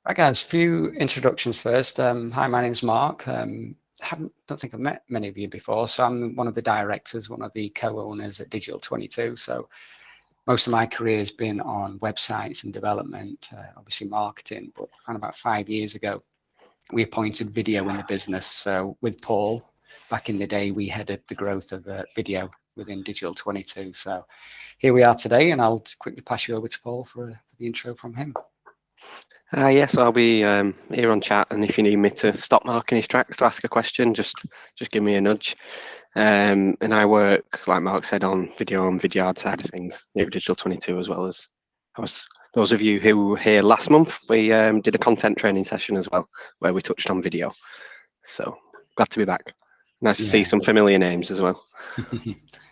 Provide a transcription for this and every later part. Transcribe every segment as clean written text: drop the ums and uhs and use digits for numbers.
Right, guys, a few introductions first. Hi, my name's Mark. Don't think I've met many of you before, so I'm one of the directors, one of the co-owners at Digital 22. So most of my career has been on websites and development, obviously marketing, but around about 5 years ago, we appointed video in the business. So with Paul, back in the day, we headed the growth of video within Digital 22. So here we are today, and I'll quickly pass you over to Paul for the intro from him. Yes, I'll be here on chat, and if you need me to stop Mark in his tracks to ask a question, just give me a nudge. And I work, like Mark said, on video and Vidyard side of things here at Digital 22, as well as those of you who were here last month. We did a content training session as well, where we touched on video. So glad to be back. Nice to see some familiar names as well.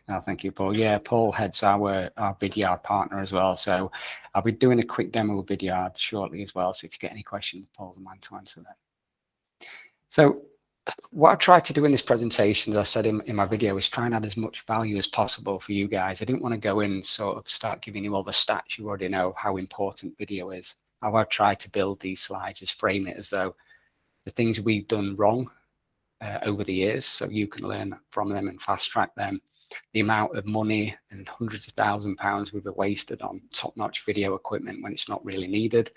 Oh, thank you, Paul. Yeah, Paul heads our Vidyard partner as well. So I'll be doing a quick demo of Vidyard shortly as well. So if you get any questions, Paul's the man to answer them. So what I tried to do in this presentation, as I said in my video, is try and add as much value as possible for you guys. I didn't want to go in and sort of start giving you all the stats. You already know how important video is. How I've tried to build these slides is frame it as though the things we've done wrong over the years, so you can learn from them and fast track them. The amount of money and hundreds of £1,000s we've wasted on top-notch video equipment when it's not really needed.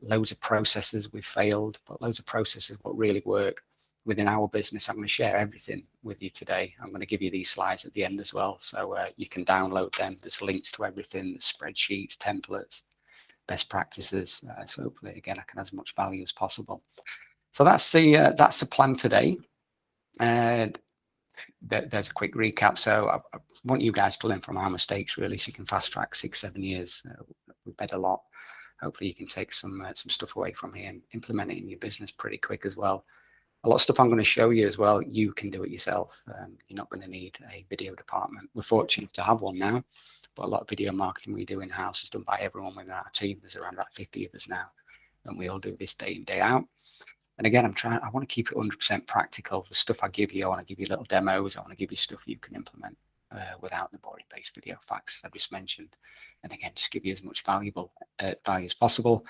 Loads of processes we've failed, but loads of processes what really work within our business. I'm going to share everything with you today. I'm going to give you these slides at the end as well, so you can download them. There's links to everything, the spreadsheets, templates, best practices. So hopefully, again, I can add as much value as possible. So that's the plan today. There's a quick recap. So I want you guys to learn from our mistakes, really, so you can fast track 6-7 years. We've bet a lot. Hopefully you can take some stuff away from here and implement it in your business pretty quick as well. A lot of stuff I'm going to show you as well, you can do it yourself. You're not going to need a video department. We're fortunate to have one now, but a lot of video marketing we do in-house is done by everyone within our team. There's around about 50 of us now, and we all do this day in, day out. And again, I want to keep it 100% practical. The stuff I give you, I want to give you little demos. I want to give you stuff you can implement without the boring-based video facts I just mentioned. And again, just give you as much value as possible.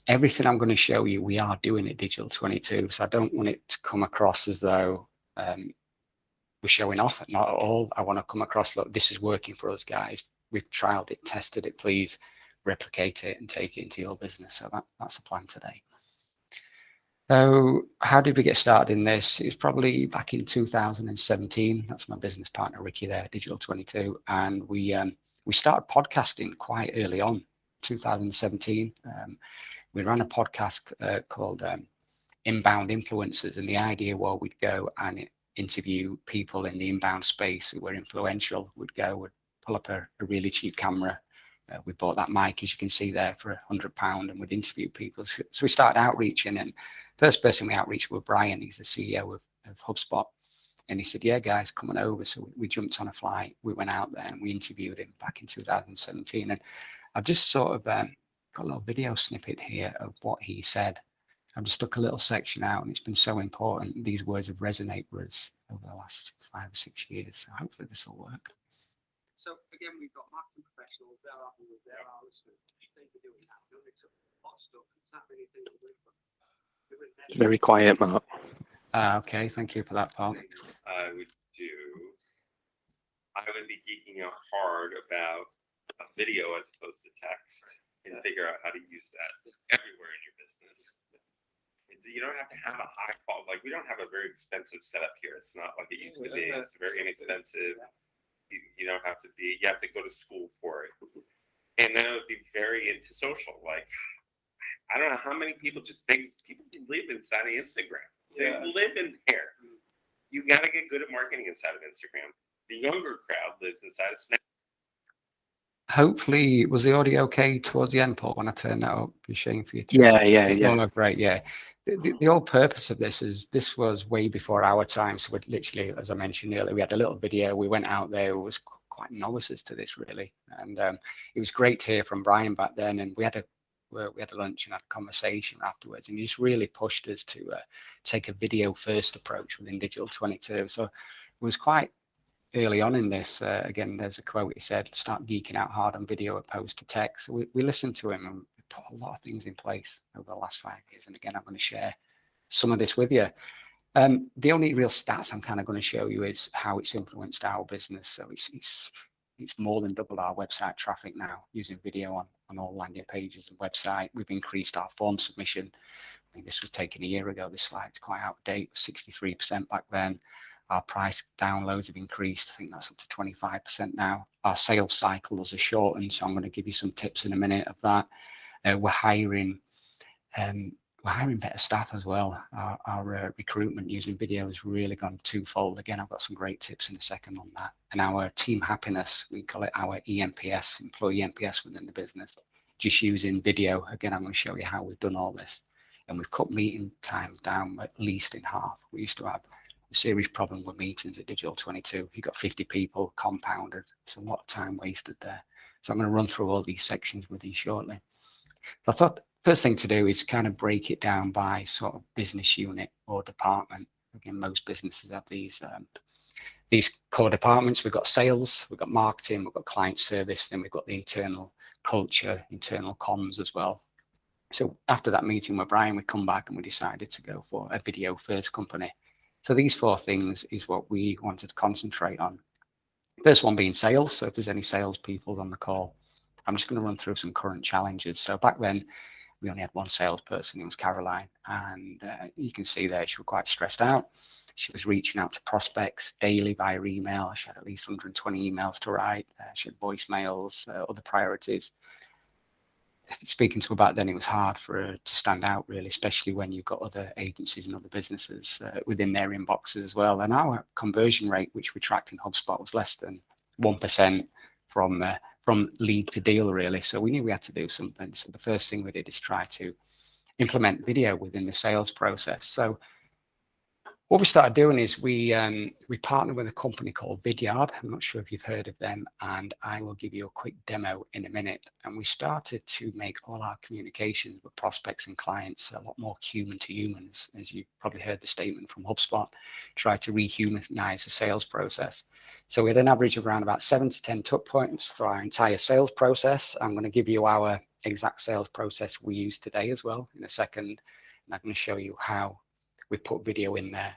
Everything I'm going to show you, we are doing at Digital 22. So I don't want it to come across as though we're showing off. Not at all. I want to come across, look, this is working for us, guys. We've trialed it, tested it. Please replicate it and take it into your business. So that's the plan today. So how did we get started in this? It was probably back in 2017. That's my business partner, Ricky there, Digital 22. And we started podcasting quite early on, 2017. We ran a podcast called Inbound Influencers. And the idea was we'd go and interview people in the inbound space who were influential. We'd pull up a really cheap camera. We bought that mic, as you can see there, for £100, and we'd interview people. So we started outreaching, and first person we outreached was Brian. He's the CEO of HubSpot. And he said, yeah, guys, coming over. So we jumped on a flight. We went out there and we interviewed him back in 2017. And I've just sort of got a little video snippet here of what he said. I've just took a little section out, and it's been so important. These words have resonated with us over the last 5 or 6 years. So hopefully this will work. So again, we've got marketing professionals, there are listeners. They be doing that. They mix up a lot of stuff. It's not really things to do. Very quiet, Mark. Okay, thank you for that, Paul. I would be geeking out hard about a video as opposed to text and figure out how to use that everywhere in your business. You don't have to have a high quality, like we don't have a very expensive setup here. It's not like it used to be. It's very inexpensive. You don't have to be, you have to go to school for it. And then I would be very into social. Like, I don't know how many people people live inside of Instagram. They live in there. You got to get good at marketing inside of Instagram. The younger crowd lives inside of Snapchat. Hopefully, was the audio okay towards the end, Paul, when I turned that up? Be shame for you. Yeah. Oh, great, yeah. The whole purpose of this was way before our time. So we literally, as I mentioned earlier, we had a little video. We went out there. It was quite novices to this, really. And it was great to hear from Brian back then. And we had a lunch and had a conversation afterwards. And he just really pushed us to take a video-first approach within Digital 22. So it was quite early on in this. Again, there's a quote he said, start geeking out hard on video opposed to text. So we listened to him and put a lot of things in place over the last 5 years. And again, I'm going to share some of this with you. The only real stats I'm kind of going to show you is how it's influenced our business. So it's more than doubled our website traffic now using video on all landing pages and website. We've increased our form submission. I mean, this was taken a year ago. This slide's quite out of date, 63% back then. Our price downloads have increased. I think that's up to 25% now. Our sales cycles are shortened, so I'm going to give you some tips in a minute of that. We're hiring better staff as well. Our recruitment using video has really gone twofold. Again, I've got some great tips in a second on that. And our team happiness, we call it our EMPS, employee NPS within the business, just using video. Again, I'm going to show you how we've done all this. And we've cut meeting times down at least in half. We used to have a serious problem with meetings at Digital 22. You got 50 people compounded. It's a lot of time wasted there. So I'm going to run through all these sections with you shortly. So I thought first thing to do is kind of break it down by sort of business unit or department. Again, most businesses have these core departments. We've got sales, we've got marketing, we've got client service, then we've got the internal culture, internal comms as well. So after that meeting with Brian, we come back and we decided to go for a video first company. So these 4 things is what we wanted to concentrate on. First one being sales. So if there's any sales people on the call, I'm just going to run through some current challenges. So back then, we only had one salesperson. It was Caroline. And you can see there, she was quite stressed out. She was reaching out to prospects daily via email. She had at least 120 emails to write. She had voicemails, other priorities. Speaking to her back then, it was hard for her to stand out, really, especially when you've got other agencies and other businesses within their inboxes as well. And our conversion rate, which we tracked in HubSpot, was less than 1% from lead to deal, really. So we knew we had to do something. So the first thing we did is try to implement video within the sales process. So what we started doing is we partnered with a company called Vidyard. I'm not sure if you've heard of them, and I will give you a quick demo in a minute. And we started to make all our communications with prospects and clients a lot more human to humans, as you probably heard the statement from HubSpot, try to rehumanize the sales process. So we had an average of around about 7 to 10 touch points for our entire sales process. I'm going to give you our exact sales process we use today as well in a second. And I'm going to show you how we put video in there.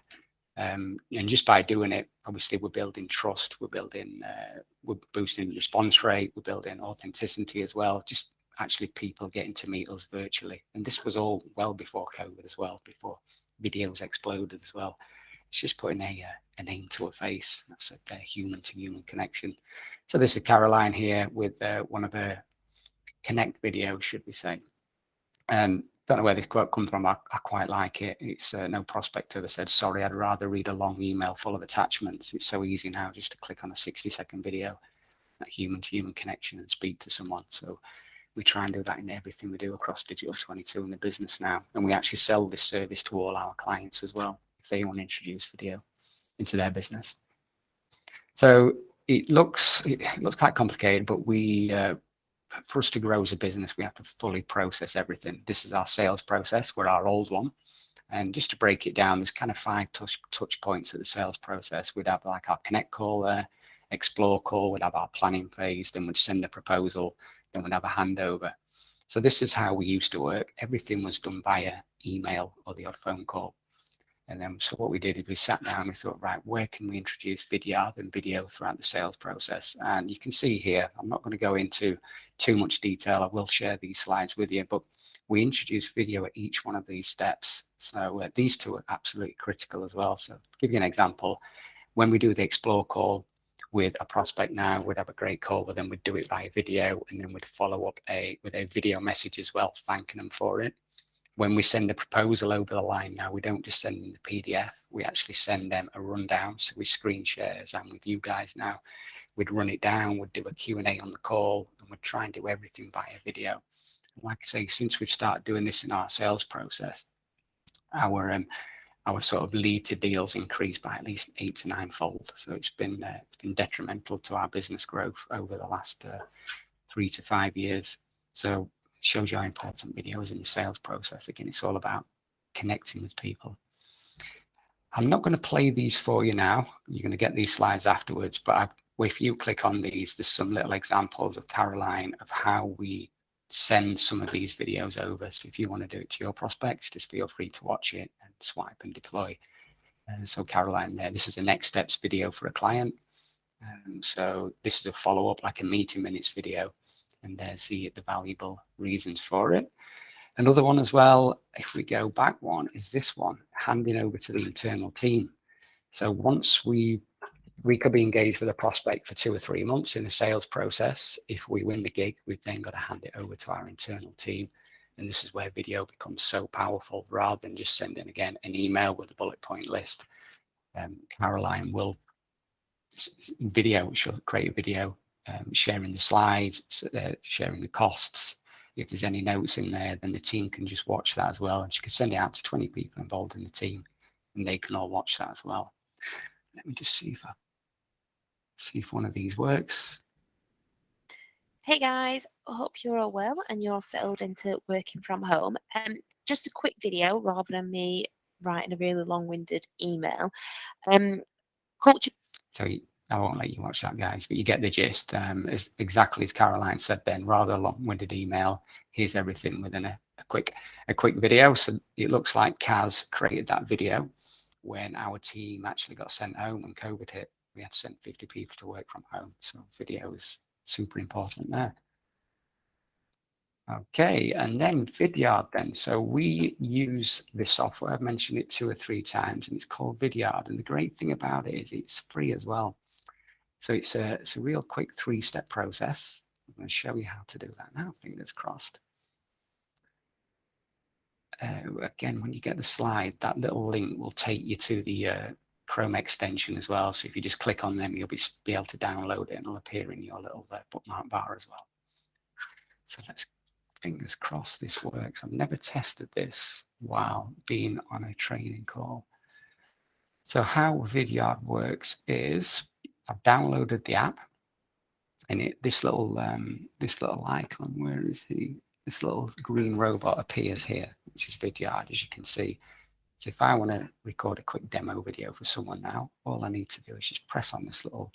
And just by doing it, obviously we're building trust, we're boosting response rate, we're building authenticity as well, just actually people getting to meet us virtually. And this was all well before COVID as well, before videos exploded as well. It's just putting a name to a face. That's a human to human connection. So this is Caroline here with one of her Connect videos, should we say. Don't know where this quote comes from. I quite like it. It's no prospect ever said, sorry, I'd rather read a long email full of attachments. It's so easy now just to click on a 60-second video, that human-to-human connection, and speak to someone. So we try and do that in everything we do across Digital 22 in the business now. And we actually sell this service to all our clients as well, if they want to introduce video into their business. So it looks quite complicated, but for us to grow as a business, we have to fully process everything. This is our sales process. We're our old one. And just to break it down, there's kind of 5 touch points of the sales process. We'd have like our connect call there, explore call, we'd have our planning phase, then we'd send the proposal, then we'd have a handover. So this is how we used to work. Everything was done via email or the odd phone call. And then, so what we did is we sat down and we thought, right, where can we introduce video and video throughout the sales process? And you can see here, I'm not going to go into too much detail. I will share these slides with you, but we introduced video at each one of these steps. So these 2 are absolutely critical as well. So to give you an example, when we do the explore call with a prospect now, we'd have a great call, but then we'd do it via video, and then we'd follow up with a video message as well, thanking them for it. When we send the proposal over the line now, we don't just send them the PDF, we actually send them a rundown. So we screen share, as I'm with you guys now. We'd run it down, we'd do a Q&A on the call, and we'd try and do everything via video. Like I say, since we've started doing this in our sales process, our sort of lead to deals increased by at least 8 to 9-fold. So it's been detrimental to our business growth over the last 3 to 5 years. So shows you how important video is in the sales process. Again, it's all about connecting with people. I'm not going to play these for you now. You're going to get these slides afterwards, but if you click on these, there's some little examples of Caroline of how we send some of these videos over. So if you want to do it to your prospects, just feel free to watch it and swipe and deploy. And so Caroline there, this is a next steps video for a client. So this is a follow-up, like a meeting minutes video. And there's the valuable reasons for it. Another one as well, if we go back one, is this one, handing over to the internal team. So once we could be engaged with a prospect for 2 or 3 months in the sales process. If we win the gig, we've then got to hand it over to our internal team. And this is where video becomes so powerful, rather than just sending, again, an email with a bullet point list. Caroline will she'll create a video, sharing the slides, sharing the costs. If there's any notes in there, then the team can just watch that as well. And she can send it out to 20 people involved in the team, and they can all watch that as well. Let me just see if one of these works. Hey guys, I hope you're all well and you're all settled into working from home. Just a quick video rather than me writing a really long-winded email. Culture. So I won't let you watch that, guys, but you get the gist. As exactly as Caroline said then, rather a long-winded email, here's everything within a quick video. So it looks like Kaz created that video when our team actually got sent home when COVID hit. We had to send 50 people to work from home. So video is super important there. Okay, and then Vidyard then. So we use this software. I've mentioned it 2 or 3 times, and it's called Vidyard. And the great thing about it is it's free as well. So it's a real quick 3-step process. I'm going to show you how to do that now, fingers crossed. Again, when you get the slide, that little link will take you to the Chrome extension as well. So if you just click on them, you'll be able to download it, and it'll appear in your little bookmark bar as well. So let's, fingers crossed this works. I've never tested this while being on a training call. So how Vidyard works is I've downloaded the app, and this little icon, where is he? This little green robot appears here, which is Vidyard, as you can see. So if I want to record a quick demo video for someone now, all I need to do is just press on this little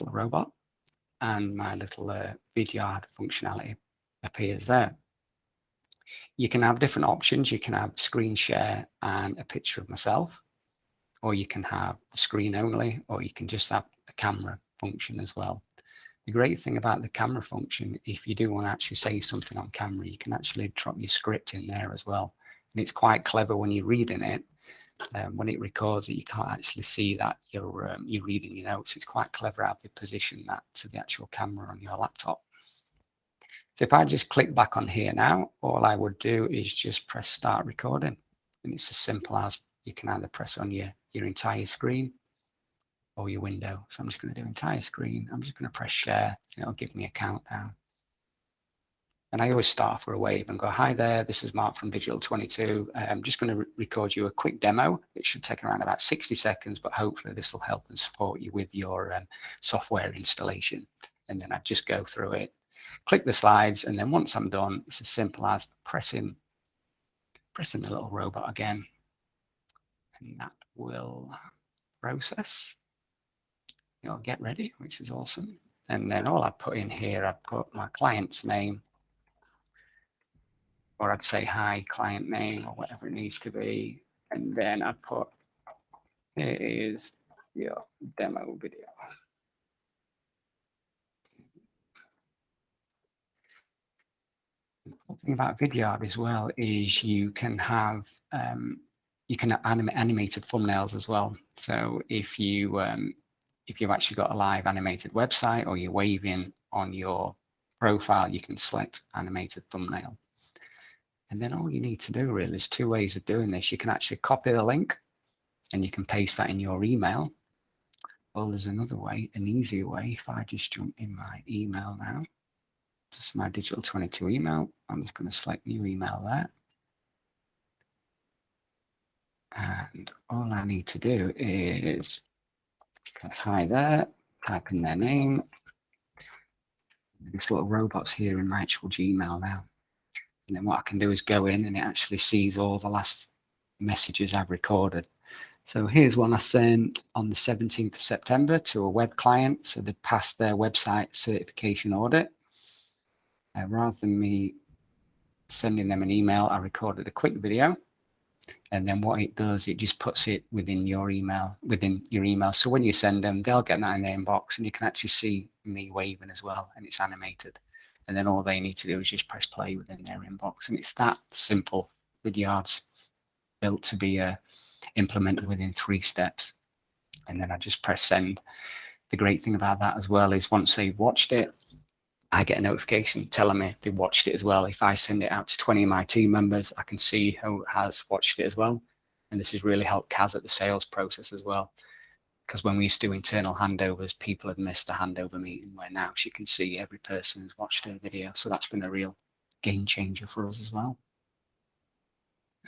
robot, and my little Vidyard functionality appears there. You can have different options. You can have screen share and a picture of myself, or you can have screen only, or you can just have a camera function as well. The great thing about the camera function, if you do want to actually say something on camera, you can actually drop your script in there as well. And it's quite clever when you're reading it. When it records it, you can't actually see that you're reading your notes. It's quite clever how they position that to the actual camera on your laptop. So if I just click back on here now, all I would do is just press start recording. And it's as simple as you can either press on your entire screen or your window. So I'm just going to do entire screen. I'm just going to press share, and it'll give me a countdown. And I always start for a wave and go, hi there, this is Mark from Digital 22. I'm just going to record you a quick demo. It should take around about 60 seconds, but hopefully this will help and support you with your software installation. And then I just go through it, click the slides, and then once I'm done, it's as simple as pressing the little robot again. And that will process. It'll get ready, which is awesome. And then all I put in here, I put my client's name, or I'd say hi, client name, or whatever it needs to be. And then I put, here is your demo video. The thing about Vidyard as well is you can have animated thumbnails as well. So if you've actually got a live animated website, or you're waving on your profile, you can select animated thumbnail. And then all you need to do really is 2 ways of doing this. You can actually copy the link and you can paste that in your email. Or there's another way, an easier way. If I just jump in my email now, this is my Digital 22 email. I'm just going to select new email there. And all I need to do is press hi there, type in their name. This little robot's here in my actual Gmail now. And then what I can do is go in, and it actually sees all the last messages I've recorded. So here's one I sent on the 17th of September to a web client. So they passed their website certification audit. rather than me sending them an email, I recorded a quick video. And then what it does, it just puts it within your email. So when you send them, they'll get that in their inbox, and you can actually see me waving as well, and it's animated. And then all they need to do is just press play within their inbox, and it's that simple. Vidyard's built to be implemented within 3 steps, and then I just press send. The great thing about that as well is once they've watched it, I get a notification telling me they watched it as well. If I send it out to 20 of my team members, I can see who has watched it as well. And this has really helped Kaz at the sales process as well. Because when we used to do internal handovers, people had missed a handover meeting, where now she can see every person who's watched her video. So that's been a real game changer for us as well.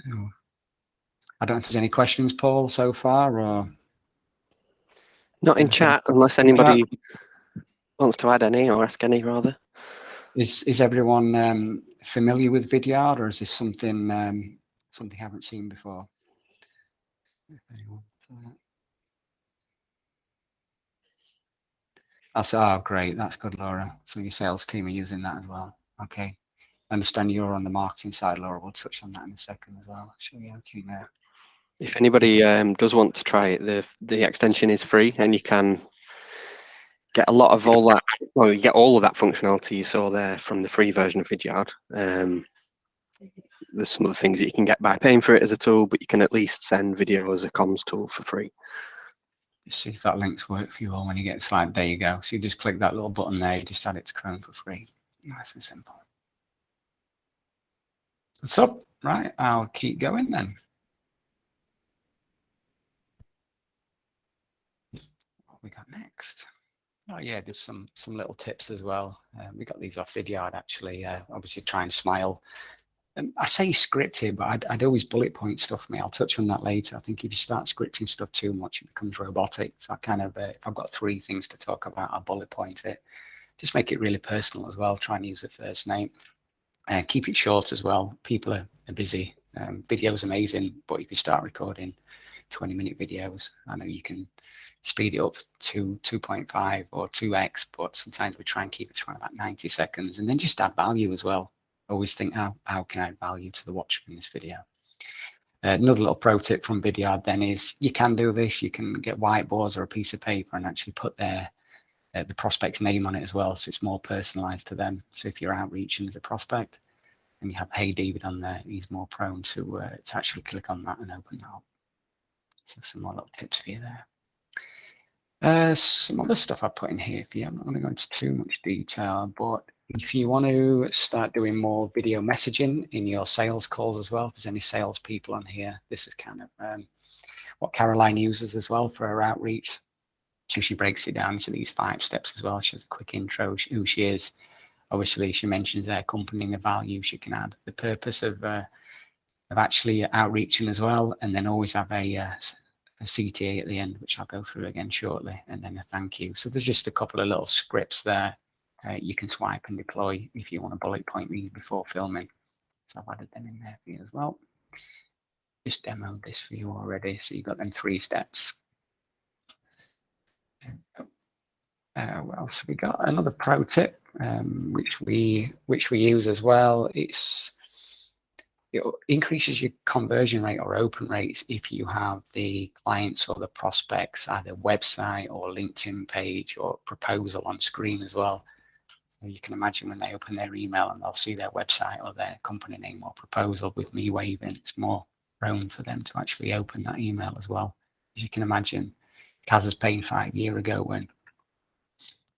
I don't know if there's any questions, Paul, so far, or Not in chat, unless anybody wants to add any or ask any, rather. Is everyone familiar with Vidyard, or is this something something you haven't seen before? Oh, great. That's good, Laura. So your sales team are using that as well. Okay. I understand you're on the marketing side, Laura. We'll touch on that in a second as well. Show you everything there. If anybody does want to try it, the extension is free, and you can get a lot of all that. Well, you get all of that functionality you saw there from the free version of Vidyard. There's some of the things that you can get by paying for it as a tool, but you can at least send video as a comms tool for free. See if that links work for you all when you get the slide. There you go. So you just click that little button there, you just add it to Chrome for free. Nice and simple. What's up? Right, I'll keep going then. What we got next? Oh yeah, there's some little tips as well. We got these off Vidyard actually. Obviously try and smile. I say scripted, but I'd always bullet point stuff for me. I'll touch on that later. I think if you start scripting stuff too much, it becomes robotic. So I kind of, if I've got 3 things to talk about, I'll bullet point it. Just make it really personal as well. Try and use the first name. Keep it short as well. People are busy. Video is amazing, but if you start recording 20-minute videos, I know you can speed it up to 2.5 or 2x, but sometimes we try and keep it to about 90 seconds, and then just add value as well. Always think, how can I add value to the watcher in this video? Another little pro tip from Vidyard then is you can do this. You can get whiteboards or a piece of paper and actually put the prospect's name on it as well, so it's more personalized to them. So if you're outreaching as a prospect and you have Hey David on there, he's more prone to actually click on that and open that up. So some more little tips for you there. Some other stuff I put in here for you. I'm not going to go into too much detail, but if you want to start doing more video messaging in your sales calls as well, if there's any sales people on here, this is kind of what Caroline uses as well for her outreach. So she breaks it down into these 5 steps as well. She has a quick intro, who she is. Obviously, she mentions their company and the value she can add, the purpose of actually outreaching as well, and then always have a CTA at the end, which I'll go through again shortly, and then a thank you. So there's just a couple of little scripts there you can swipe and deploy if you want to bullet point these before filming. So I've added them in there for you as well. Just demoed this for you already, so you've got them 3 steps. What else have we got? Another pro tip, which we use as well. It increases your conversion rate or open rates if you have the clients or the prospects either website or LinkedIn page or proposal on screen as well. You can imagine when they open their email and they'll see their website or their company name or proposal with me waving, it's more prone for them to actually open that email as well. As you can imagine, Kaz was paying 5 years ago when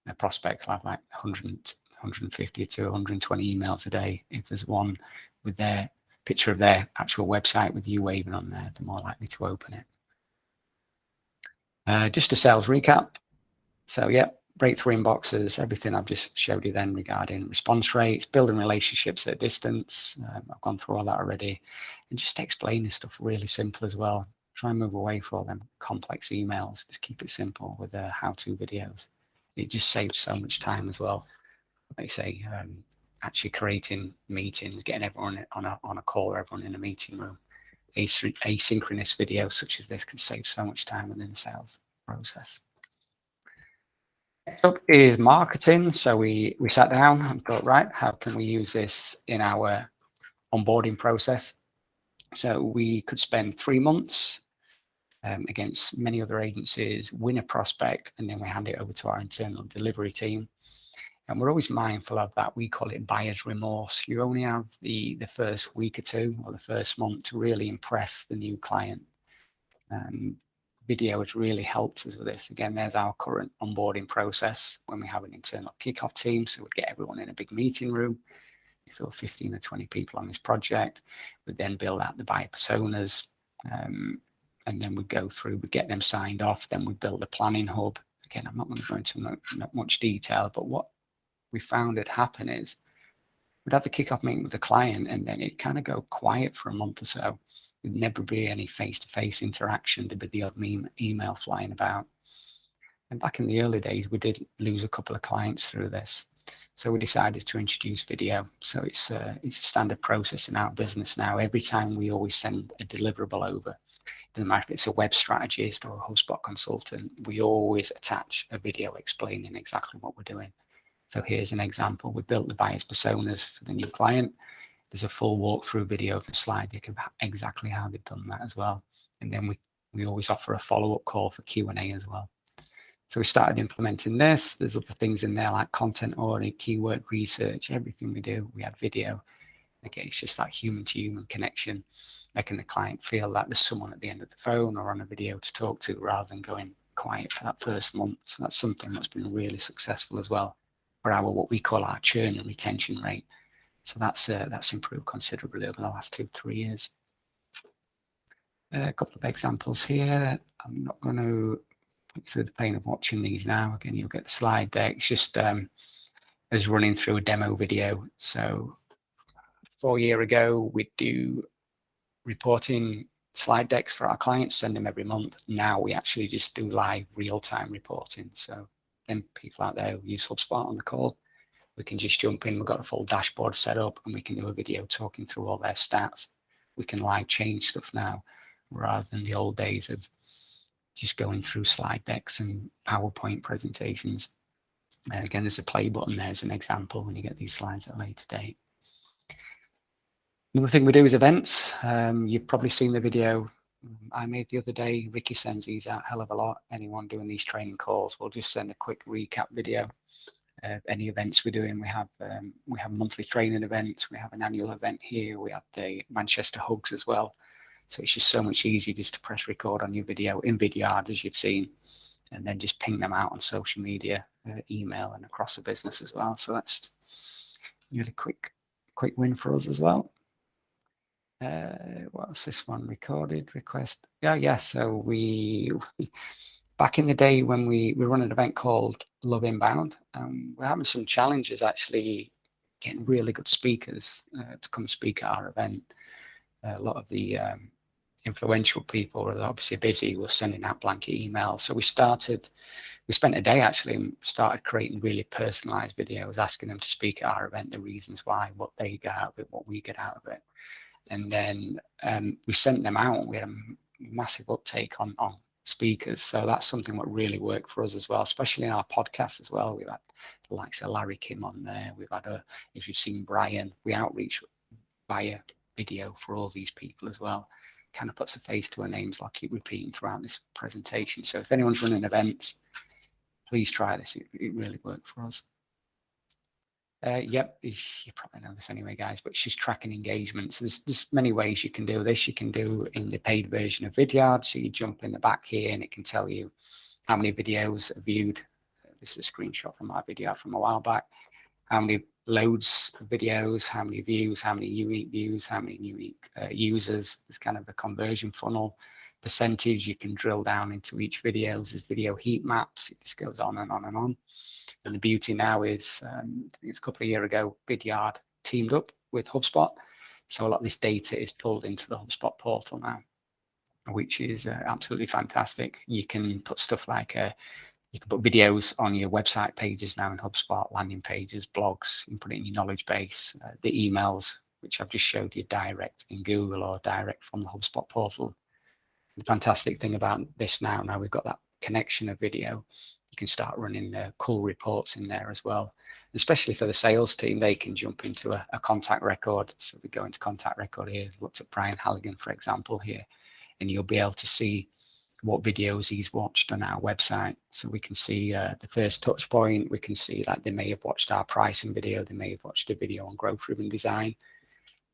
a prospect will have like 150 to 120 emails a day. If there's one with their picture of their actual website with you waving on there, they're more likely to open it. Just a sales recap. So yeah, breakthrough inboxes, everything I've just showed you then regarding response rates, building relationships at a distance. I've gone through all that already, and just explain this stuff really simple as well. Try and move away from all them complex emails. Just keep it simple with how-to videos. It just saves so much time as well. Like I say, actually creating meetings, getting everyone on a call or everyone in a meeting room. Asynchronous videos such as this can save so much time within the sales process. Next up is marketing. So we sat down and thought, right, how can we use this in our onboarding process? So we could spend 3 months against many other agencies, win a prospect, and then we hand it over to our internal delivery team. And we're always mindful of that. We call it buyer's remorse. You only have the first week or two or the first month to really impress the new client. Video has really helped us with this. Again, there's our current onboarding process when we have an internal kickoff team. So we'd get everyone in a big meeting room. So 15 or 20 people on this project. We'd then build out the buyer personas. And then we'd go through, we'd get them signed off. Then we'd build a planning hub. Again, I'm not going to go into not much detail, but what we found had happened is we'd have the kickoff meeting with the client and then it'd kind of go quiet for a month or so. There'd never be any face-to-face interaction. There'd be the odd email flying about. And back in the early days, we did lose a couple of clients through this. So we decided to introduce video. So it's a standard process in our business now. Every time we always send a deliverable over, doesn't matter if it's a web strategist or a HubSpot consultant, we always attach a video explaining exactly what we're doing. So here's an example. We built the buyer's personas for the new client. There's a full walkthrough video of the slide deck of exactly how they've done that as well. And then we always offer a follow-up call for Q&A as well. So we started implementing this. There's other things in there like content audit, keyword research, everything we do, we add video. Okay, it's just that human-to-human connection, making the client feel that there's someone at the end of the phone or on a video to talk to rather than going quiet for that first month. So that's something that's been really successful as well for our what we call our churn and retention rate. So that's improved considerably over the last 2-3 years. A couple of examples here. I'm not going to put through the pain of watching these now. Again, you'll get the slide deck. It's just as running through a demo video. So 4 years ago, we'd do reporting slide decks for our clients, send them every month. Now we actually just do live real-time reporting. So then people out there who use HubSpot on the call, we can just jump in. We've got a full dashboard set up and we can do a video talking through all their stats. We can live change stuff now rather than the old days of just going through slide decks and PowerPoint presentations. Again, there's a play button there as an example when you get these slides at a later date. Another thing we do is events. You've probably seen the video I made the other day. Ricky sends these out a hell of a lot. Anyone doing these training calls, we'll just send a quick recap video of any events we're doing. We have monthly training events. We have an annual event here. We have the Manchester Hugs as well. So it's just so much easier just to press record on your video in Vidyard, as you've seen, and then just ping them out on social media, email, and across the business as well. So that's really quick win for us as well. What's this one? Recorded request. Yeah. So back in the day when we run an event called Love Inbound, we're having some challenges actually getting really good speakers to come speak at our event. A lot of the influential people are obviously busy. We're sending out blanket emails. So we spent a day actually and started creating really personalized videos, asking them to speak at our event, the reasons why, what they get out of it, what we get out of it. And then we sent them out and we had a massive uptake on speakers. So that's something that really worked for us as well, especially in our podcast as well. We've had the likes of Larry Kim on there. We've had if you've seen Brian, we outreach via video for all these people as well. Kind of puts a face to our names, like I keep repeating throughout this presentation. So if anyone's running events, please try this. It really worked for us. Yep, you probably know this anyway, guys, but it's just tracking engagements. There's many ways you can do this. You can do in the paid version of Vidyard. So you jump in the back here and it can tell you how many videos are viewed. This is a screenshot from my Vidyard from a while back. How many loads of videos, how many views, how many unique views, how many unique users. There's kind of a conversion funnel percentage. You can drill down into each video. There's video heat maps. It just goes on and on and on. And the beauty now is, I think it's a couple of years ago, Vidyard teamed up with HubSpot. So a lot of this data is pulled into the HubSpot portal now, which is absolutely fantastic. You can put stuff like you can put videos on your website pages now in HubSpot, landing pages, blogs. You can put it in your knowledge base, the emails, which I've just showed you direct in Google or direct from the HubSpot portal. The fantastic thing about this now we've got that connection of video, you can start running cool reports in there as well. Especially for the sales team, they can jump into a contact record. So we go into contact record here, looked at Brian Halligan, for example, here, and you'll be able to see what videos he's watched on our website. So we can see the first touch point. We can see that they may have watched our pricing video. They may have watched a video on growth-driven design.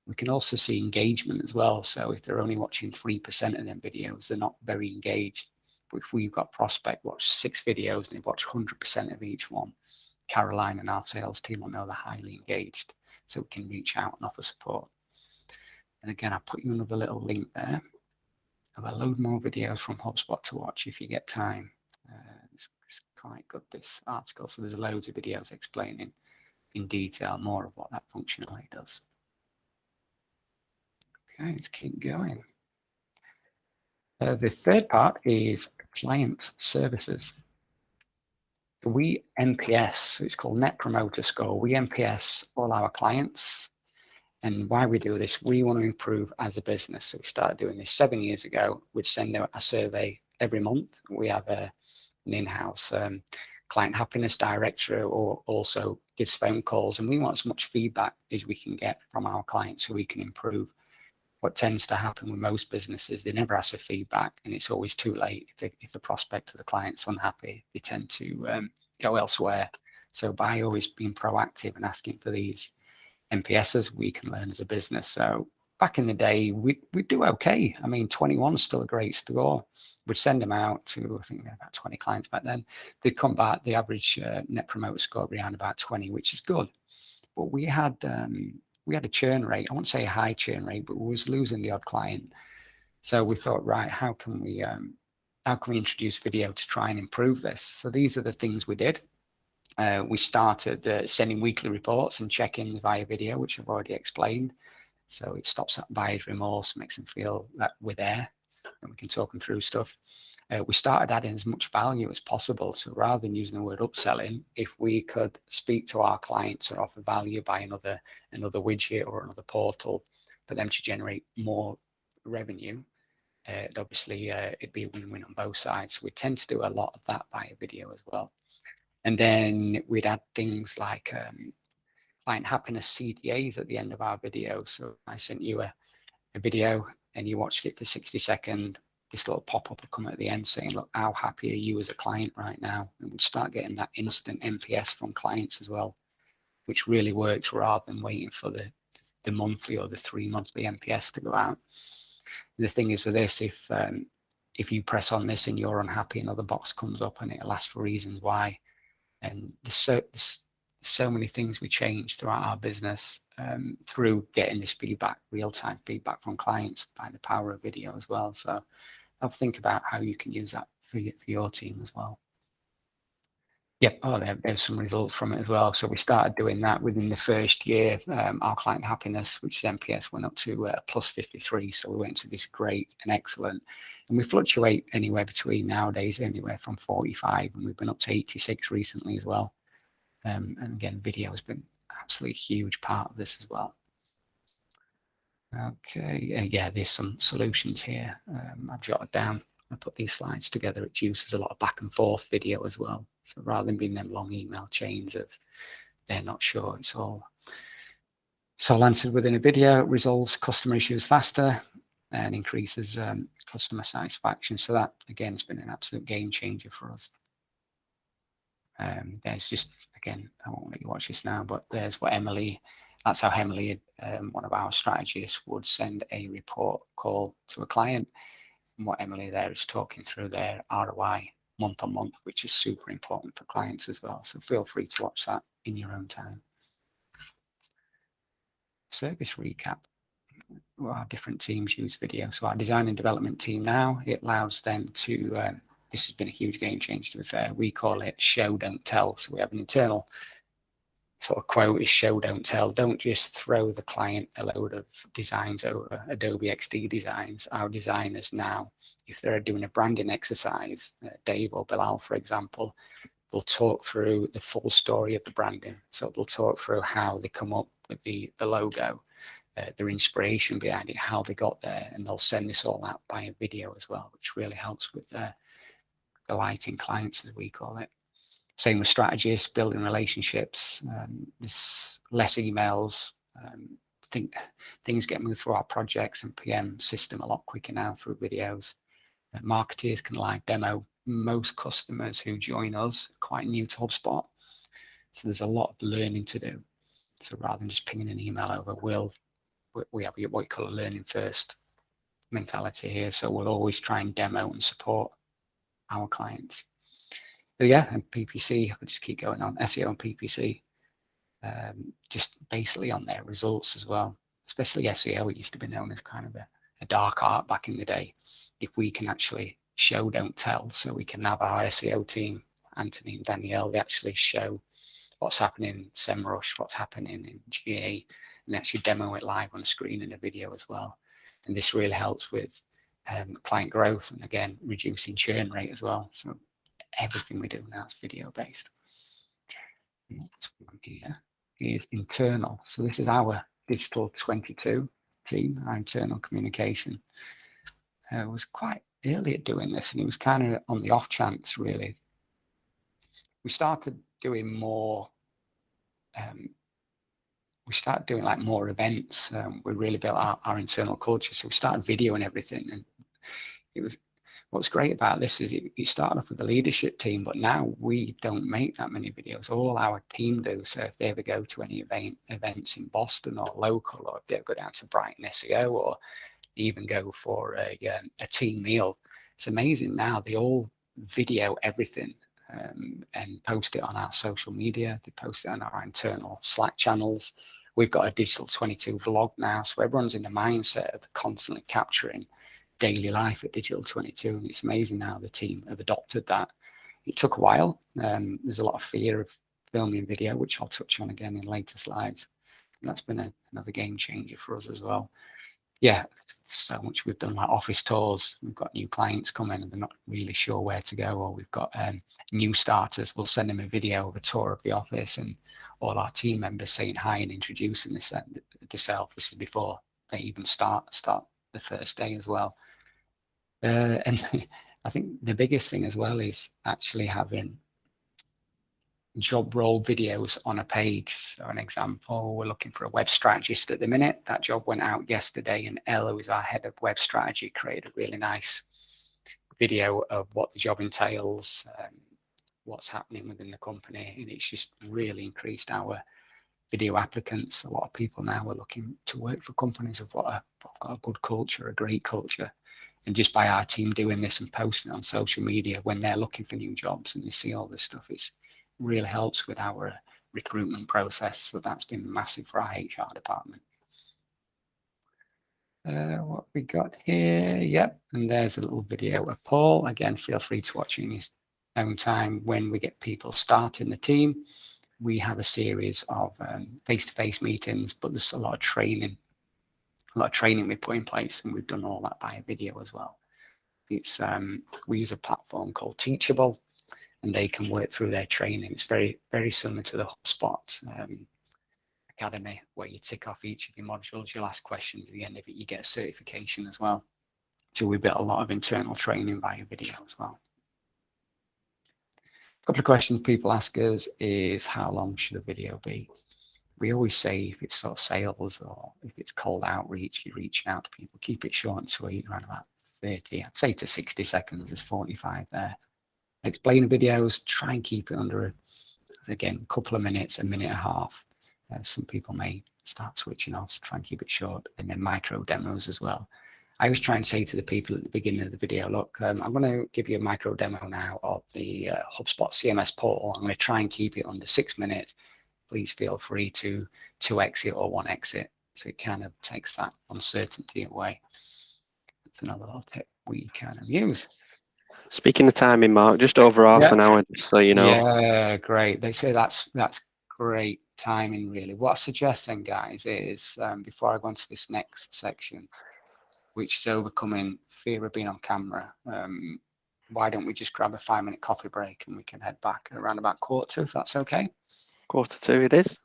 We can also see engagement as well. So if they're only watching 3% of them videos, they're not very engaged. But if we've got prospect watch 6 videos and they watch 100% of each one, Caroline and our sales team will know they're highly engaged. So we can reach out and offer support. And again, I'll put you another little link there. I've a load more videos from HubSpot to watch if you get time. It's quite good, this article. So there's loads of videos explaining in detail more of what that functionality does. Okay, let's keep going. The third part is client services. We NPS, so it's called Net Promoter Score. We NPS all our clients. And why we do this, we want to improve as a business. So we started doing this 7 years ago. We'd send out a survey every month. We have an in-house client happiness director or also gives phone calls. And we want as much feedback as we can get from our clients so we can improve. What tends to happen with most businesses, they never ask for feedback and it's always too late. If the prospect or the client's unhappy, they tend to go elsewhere. So by always being proactive and asking for these NPSs, we can learn as a business. So back in the day, we do okay. I mean, 21 is still a great score. We'd send them out to, I think we had about 20 clients back then. They'd come back, the average net promoter score around about 20, which is good. But we had a churn rate. I won't say a high churn rate, but we was losing the odd client. So we thought, right, how can we introduce video to try and improve this? So these are the things we did. We started sending weekly reports and check-ins via video, which I've already explained. So it stops that buyer's remorse, makes them feel that we're there and we can talk them through stuff. We started adding as much value as possible. So rather than using the word upselling, if we could speak to our clients or offer value by another widget or another portal for them to generate more revenue, obviously it'd be a win-win on both sides. So we tend to do a lot of that via video as well. And then we'd add things like client happiness CDAs at the end of our video. So I sent you a video and you watched it for 60 seconds. This little pop-up will come at the end saying, look, how happy are you as a client right now? And we'd start getting that instant NPS from clients as well, which really works rather than waiting for the monthly or the 3 monthly NPS to go out. The thing is with this, if you press on this and you're unhappy, another box comes up and it'll ask for reasons why. And there's so many things we change throughout our business through getting this feedback, real-time feedback from clients by the power of video as well. So I'll think about how you can use that for your team as well. Yep, there's some results from it as well. So we started doing that within the first year. Our client happiness, which is NPS, went up to plus 53. So we went to this great and excellent. And we fluctuate anywhere between nowadays, anywhere from 45, and we've been up to 86 recently as well. And again, video has been an absolutely huge part of this as well. Okay, yeah, there's some solutions here. I've jotted down. I put these slides together. It uses a lot of back and forth video as well. So rather than being them long email chains of they're not sure, it's all answered within a video, resolves customer issues faster and increases customer satisfaction. So that, again, has been an absolute game changer for us. There's just, again, I won't let you watch this now, but there's what Emily, that's how Emily, one of our strategists, would send a report call to a client. And what Emily there is talking through their ROI month on month, which is super important for clients as well. So feel free to watch that in your own time. Service recap. Well, our different teams use video. So our design and development team now, it allows them to, this has been a huge game changer to be fair. We call it show, don't tell. So we have an internal sort of quote is show, don't tell. Don't just throw the client a load of designs over Adobe XD designs. Our designers now, if they're doing a branding exercise, Dave or Bilal, for example, will talk through the full story of the branding. So they'll talk through how they come up with the logo, their inspiration behind it, how they got there, and they'll send this all out by a video as well, which really helps with delighting clients, as we call it. Same with strategists, building relationships. There's less emails. Things get moved through our projects and PM system a lot quicker now through videos. Marketers can live demo. Most customers who join us are quite new to HubSpot, so there's a lot of learning to do. So rather than just pinging an email over, we have what we call a learning first mentality here. So we'll always try and demo and support our clients. So yeah, and PPC, I could just keep going on, SEO and PPC, just basically on their results as well. Especially SEO, it used to be known as kind of a dark art back in the day. If we can actually show, don't tell, so we can have our SEO team, Anthony and Danielle, they actually show what's happening in SEMrush, what's happening in GA, and actually demo it live on a screen in a video as well. And this really helps with client growth and again, reducing churn rate as well. So everything we do now is video based. Next one here is internal. So this is our Digital 22 team, our internal communication. Was quite early at doing this, and it was kind of on the off chance, really. We started doing more. We started doing like more events. We really built our internal culture, so we started videoing everything, and it was. What's great about this is it started off with the leadership team, but now we don't make that many videos. All our team do. So if they ever go to any events in Boston or local, or if they ever go down to Brighton SEO, or even go for a team meal, it's amazing now. They all video everything and post it on our social media. They post it on our internal Slack channels. We've got a Digital 22 vlog now, so everyone's in the mindset of constantly capturing daily life at Digital 22, and it's amazing now the team have adopted that. It took a while. There's a lot of fear of filming video, which I'll touch on again in later slides. And that's been another game changer for us as well. Yeah, so much we've done, like office tours. We've got new clients coming and they're not really sure where to go, or we've got new starters. We'll send them a video of a tour of the office and all our team members saying hi and introducing themselves. This is before they even start the first day as well. And I think the biggest thing as well is actually having job role videos on a page. So an example, we're looking for a web strategist at the minute. That job went out yesterday, and Ella, who is our head of web strategy, created a really nice video of what the job entails, what's happening within the company, and it's just really increased our video applicants. A lot of people now are looking to work for companies of got a good culture, a great culture. And just by our team doing this and posting on social media when they're looking for new jobs and they see all this stuff, it really helps with our recruitment process. So that's been massive for our HR department. What we got here, yep, and there's a little video of Paul. Again, feel free to watch in his own time. When we get people starting the team, we have a series of face-to-face meetings, but there's a lot of training we put in place, and we've done all that by a video as well. It's we use a platform called Teachable, and they can work through their training. It's very, very similar to the HubSpot Academy, where you tick off each of your modules, you'll ask questions at the end of it, you get a certification as well. So we built a lot of internal training via video as well. A couple of questions people ask us is, how long should a video be? We always say if it's sort of sales or if it's cold outreach, you're reaching out to people, keep it short and sweet, around about 30, I'd say to 60 seconds, there's 45 there. Explainer videos, try and keep it under, again, a couple of minutes, a minute and a half. Some people may start switching off, so try and keep it short. And then micro demos as well. I always try and say to the people at the beginning of the video, look, I'm going to give you a micro demo now of the HubSpot CMS portal. I'm going to try and keep it under 6 minutes. Please feel free to exit or one exit. So it kind of takes that uncertainty away. That's another little tip we kind of use. Speaking of timing, Mark, just over half an hour, just so you know. Yeah, great. They say that's great timing, really. What I suggest then, guys, is before I go into this next section, which is overcoming fear of being on camera, why don't we just grab a 5-minute coffee break and we can head back around about 1:45, if that's okay? 1:45 it is.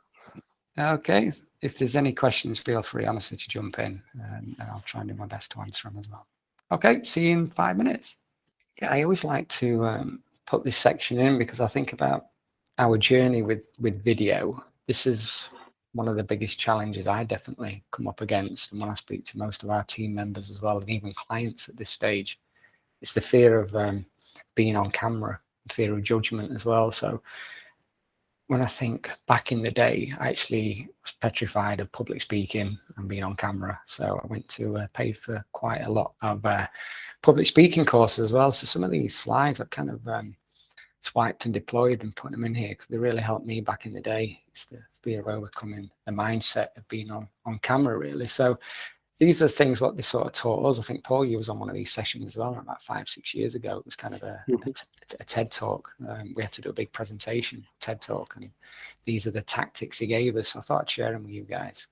Okay. If there's any questions, feel free, honestly, to jump in, and I'll try and do my best to answer them as well. Okay, see you in 5 minutes. Yeah, I always like to put this section in because I think about our journey with video. This is one of the biggest challenges I definitely come up against, and when I speak to most of our team members as well, and even clients at this stage, it's the fear of being on camera, the fear of judgment as well. So when I think back in the day, I actually was petrified of public speaking and being on camera. So I went to pay for quite a lot of public speaking courses as well. So some of these slides I've kind of swiped and deployed and put them in here because they really helped me back in the day. It's the fear of overcoming the mindset of being on camera, really. So these are things what they sort of taught us. I think, Paul, you was on one of these sessions as well about 5-6 years ago. It was kind of a TED talk. We had to do a big presentation, TED talk, and these are the tactics he gave us. So I thought I'd share them with you guys.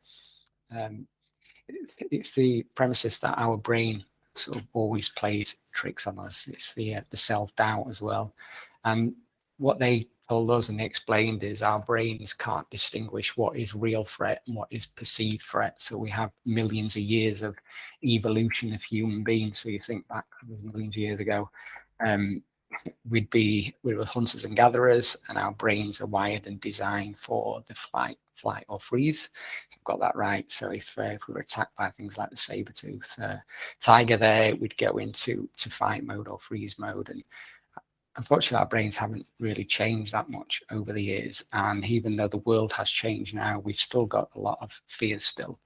It's the premises that our brain sort of always plays tricks on us. It's the self-doubt as well. And what they told us and they explained is our brains can't distinguish what is real threat and what is perceived threat. So we have millions of years of evolution of human beings. So you think back millions of years ago, we were hunters and gatherers, and our brains are wired and designed for the flight or freeze. I've got that right. So if we were attacked by things like the saber-tooth tiger there, we'd go into fight mode or freeze mode. And unfortunately, our brains haven't really changed that much over the years. And even though the world has changed now, we've still got a lot of fears still.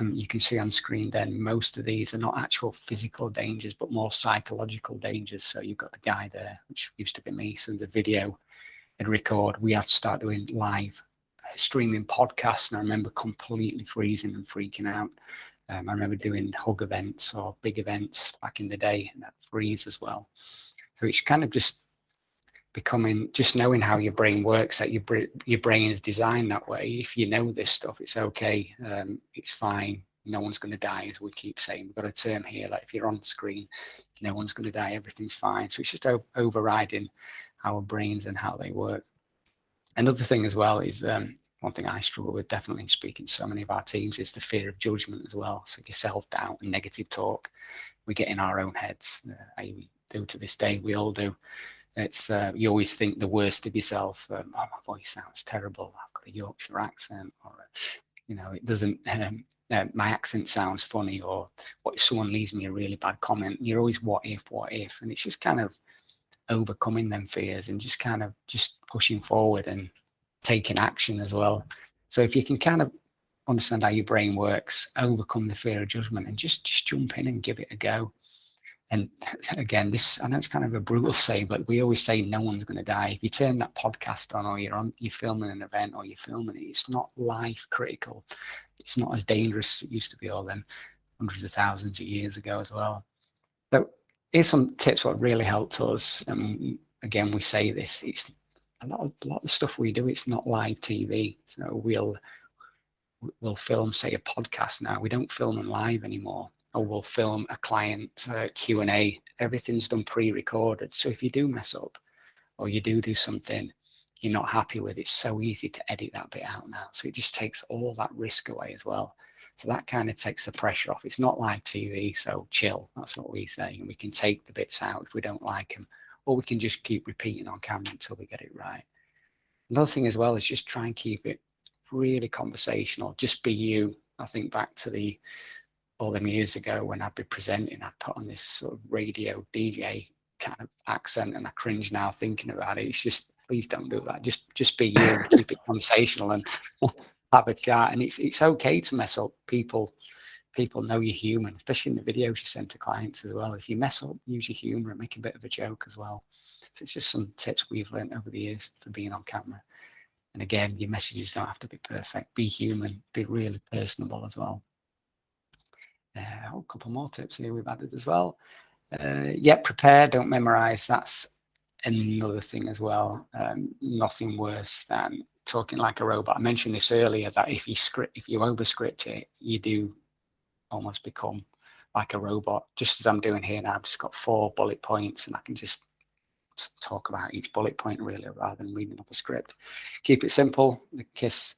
You can see on screen then most of these are not actual physical dangers, but more psychological dangers. So you've got the guy there, which used to be me. So the video and record, we had to start doing live streaming podcasts. And I remember completely freezing and freaking out. I remember doing hug events or big events back in the day, and that freeze as well. So it's kind of just becoming, just knowing how your brain works, that your brain is designed that way. If you know this stuff, it's okay. It's fine. No one's going to die, as we keep saying. We've got a term here, like if you're on screen, no one's going to die. Everything's fine. So it's just overriding our brains and how they work. Another thing as well is one thing I struggle with, definitely speaking to so many of our teams, is the fear of judgment as well. So your self-doubt and negative talk. We get in our own heads. We do to this day. We all do. It's you always think the worst of yourself. Oh, my voice sounds terrible. I've got a Yorkshire accent, or it doesn't. My accent sounds funny, or what if someone leaves me a really bad comment? You're always what if, and it's just kind of overcoming them fears and just kind of just pushing forward and taking action as well. So if you can kind of understand how your brain works, overcome the fear of judgment, and just jump in and give it a go. And again, this, I know it's kind of a brutal say, but we always say no one's going to die. If you turn that podcast on, or you're filming an event, or you're filming it, it's not life critical. It's not as dangerous as it used to be all them hundreds of thousands of years ago as well. So here's some tips what really helped us. Again, we say this, it's a lot of the stuff we do, it's not live TV. So we'll film, say, a podcast now. We don't film them live anymore. Or we'll film a client Q&A. Everything's done pre-recorded. So if you do mess up, or you do something you're not happy with, it's so easy to edit that bit out now. So it just takes all that risk away as well. So that kind of takes the pressure off. It's not live TV, so chill. That's what we say. And we can take the bits out if we don't like them, or we can just keep repeating on camera until we get it right. Another thing as well is just try and keep it really conversational. Just be you. I think back to all them years ago when I'd be presenting, I'd put on this sort of radio DJ kind of accent, and I cringe now thinking about it. It's just, please don't do that. Just be you and keep it conversational and have a chat. And it's okay to mess up. People know you're human, especially in the videos you send to clients as well. If you mess up, use your humor and make a bit of a joke as well. So it's just some tips we've learned over the years for being on camera. And again, your messages don't have to be perfect. Be human, be really personable as well. A couple more tips here we've added as well. Prepare, don't memorize. That's another thing as well. Nothing worse than talking like a robot. I mentioned this earlier, that if you overscript it, you do almost become like a robot. Just as I'm doing here now, I've just got 4 bullet points, and I can just talk about each bullet point really, rather than reading off a script. Keep it simple. The KISS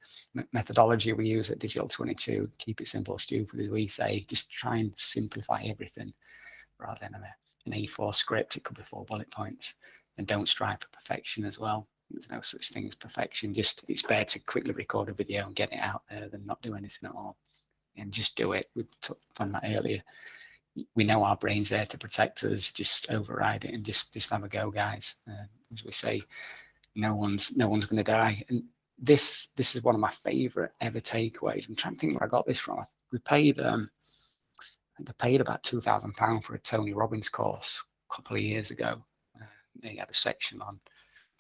methodology we use at Digital 22. Keep it simple, stupid, as we say. Just try and simplify everything rather than an A4 script, it could be 4 bullet points. And don't strive for perfection as well. There's no such thing as perfection. Just it's better to quickly record a video and get it out there than not do anything at all. And just do it. We've done that earlier. We know our brain's there to protect us. Just override it and just have a go, guys. As we say, no one's going to die. And this is one of my favorite ever takeaways. I'm trying to think where I got this from. We paid I paid about £2,000 for a Tony Robbins course a couple of years ago. He had a section on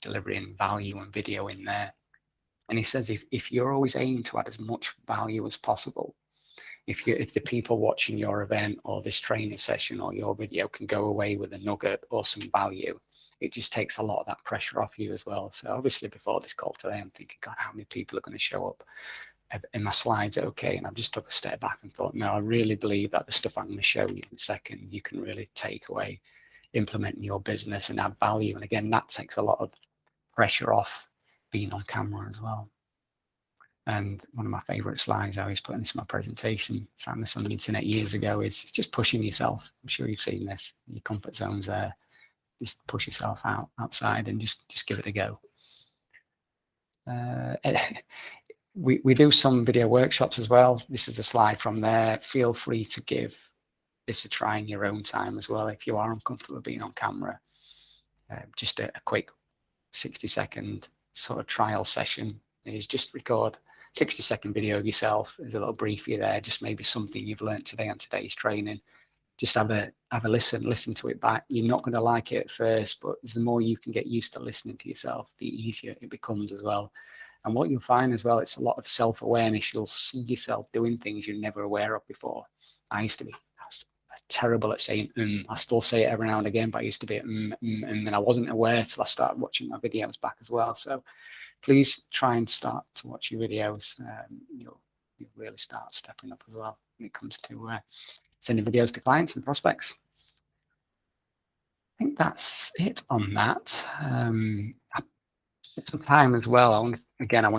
delivering value and video in there, and he says if you're always aiming to add as much value as possible, if the people watching your event or this training session or your video can go away with a nugget or some value, it just takes a lot of that pressure off you as well. So obviously before this call today, I'm thinking, God, how many people are going to show up? In my slides, okay? And I've just took a step back and thought, no, I really believe that the stuff I'm going to show you in a second, you can really take away, implement in your business and add value. And again, that takes a lot of pressure off being on camera as well. And one of my favorite slides, I always put in this in my presentation, found this on the internet years ago, is just pushing yourself. I'm sure you've seen this. Your comfort zone's there. Just push yourself outside and just give it a go. We do some video workshops as well. This is a slide from there. Feel free to give this a try in your own time as well. If you are uncomfortable being on camera, just a quick 60-second sort of trial session is just record 60-second video of yourself. There's a little briefie there, just maybe something you've learned today on today's training. Just have a listen to it back. You're not going to like it at first, but the more you can get used to listening to yourself, the easier it becomes as well. And what you'll find as well, it's a lot of self-awareness. You'll see yourself doing things you're never aware of before. I used to be terrible at saying I still say it every now and again, but I used to be and I wasn't aware till I started watching my videos back as well. So please try and start to watch your videos. You'll really start stepping up as well when it comes to sending videos to clients and prospects. I think that's it on that. Some time as well. I want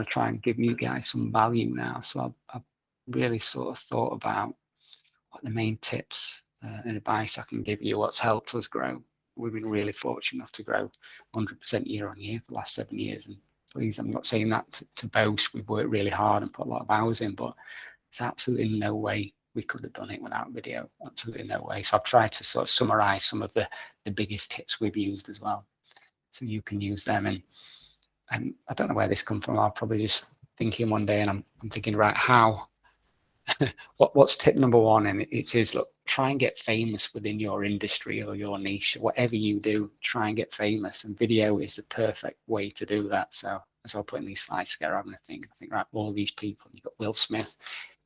to try and give you guys some value now. So I've really sort of thought about what the main tips and advice I can give you, what's helped us grow. We've been really fortunate enough to grow 100% year on year for the last 7 years. And please, I'm not saying that to boast. We've worked really hard and put a lot of hours in, but there's absolutely no way we could have done it without video. Absolutely no way. So I've tried to sort of summarize some of the biggest tips we've used as well, so you can use them. And I don't know where this come from. I'm probably just thinking one day, and I'm thinking, right, how? What's tip number one? And it is, look, try and get famous within your industry or your niche. Whatever you do, try and get famous. And video is the perfect way to do that. So as I'm putting these slides together, I'm going to think, right, all these people. You've got Will Smith,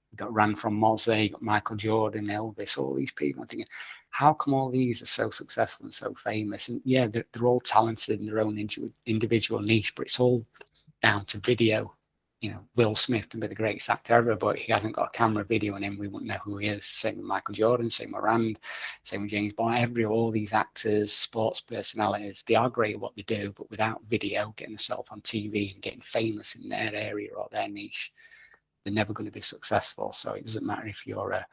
you've got Ran from Moze, you've got Michael Jordan, Elvis, all these people. I'm thinking, how come all these are so successful and so famous? And yeah, they're all talented in their own individual niche, but it's all down to video. You know, Will Smith can be the greatest actor ever, but he hasn't got a camera video on him, we wouldn't know who he is. Same with Michael Jordan, same with Rand, same with James Bond. All these actors, sports personalities, they are great at what they do, but without video, getting themselves on TV and getting famous in their area or their niche, they're never going to be successful. So it doesn't matter if you're a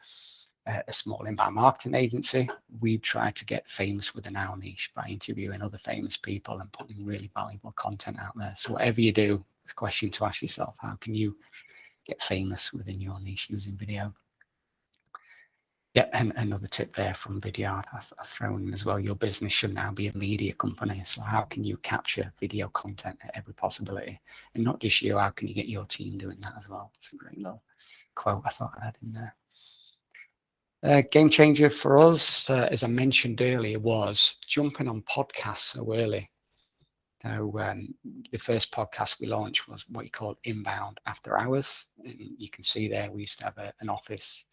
small inbound marketing agency. We try to get famous within our niche by interviewing other famous people and putting really valuable content out there. So whatever you do, it's a question to ask yourself: how can you get famous within your niche using video? Yeah, and another tip there from Vidyard I've thrown in as well. Your business should now be a media company. So how can you capture video content at every possibility? And not just you, how can you get your team doing that as well? It's a great little quote I thought I had in there. Game changer for us, as I mentioned earlier, was jumping on podcasts so early. So the first podcast we launched was what you call Inbound After Hours. And you can see there we used to have an office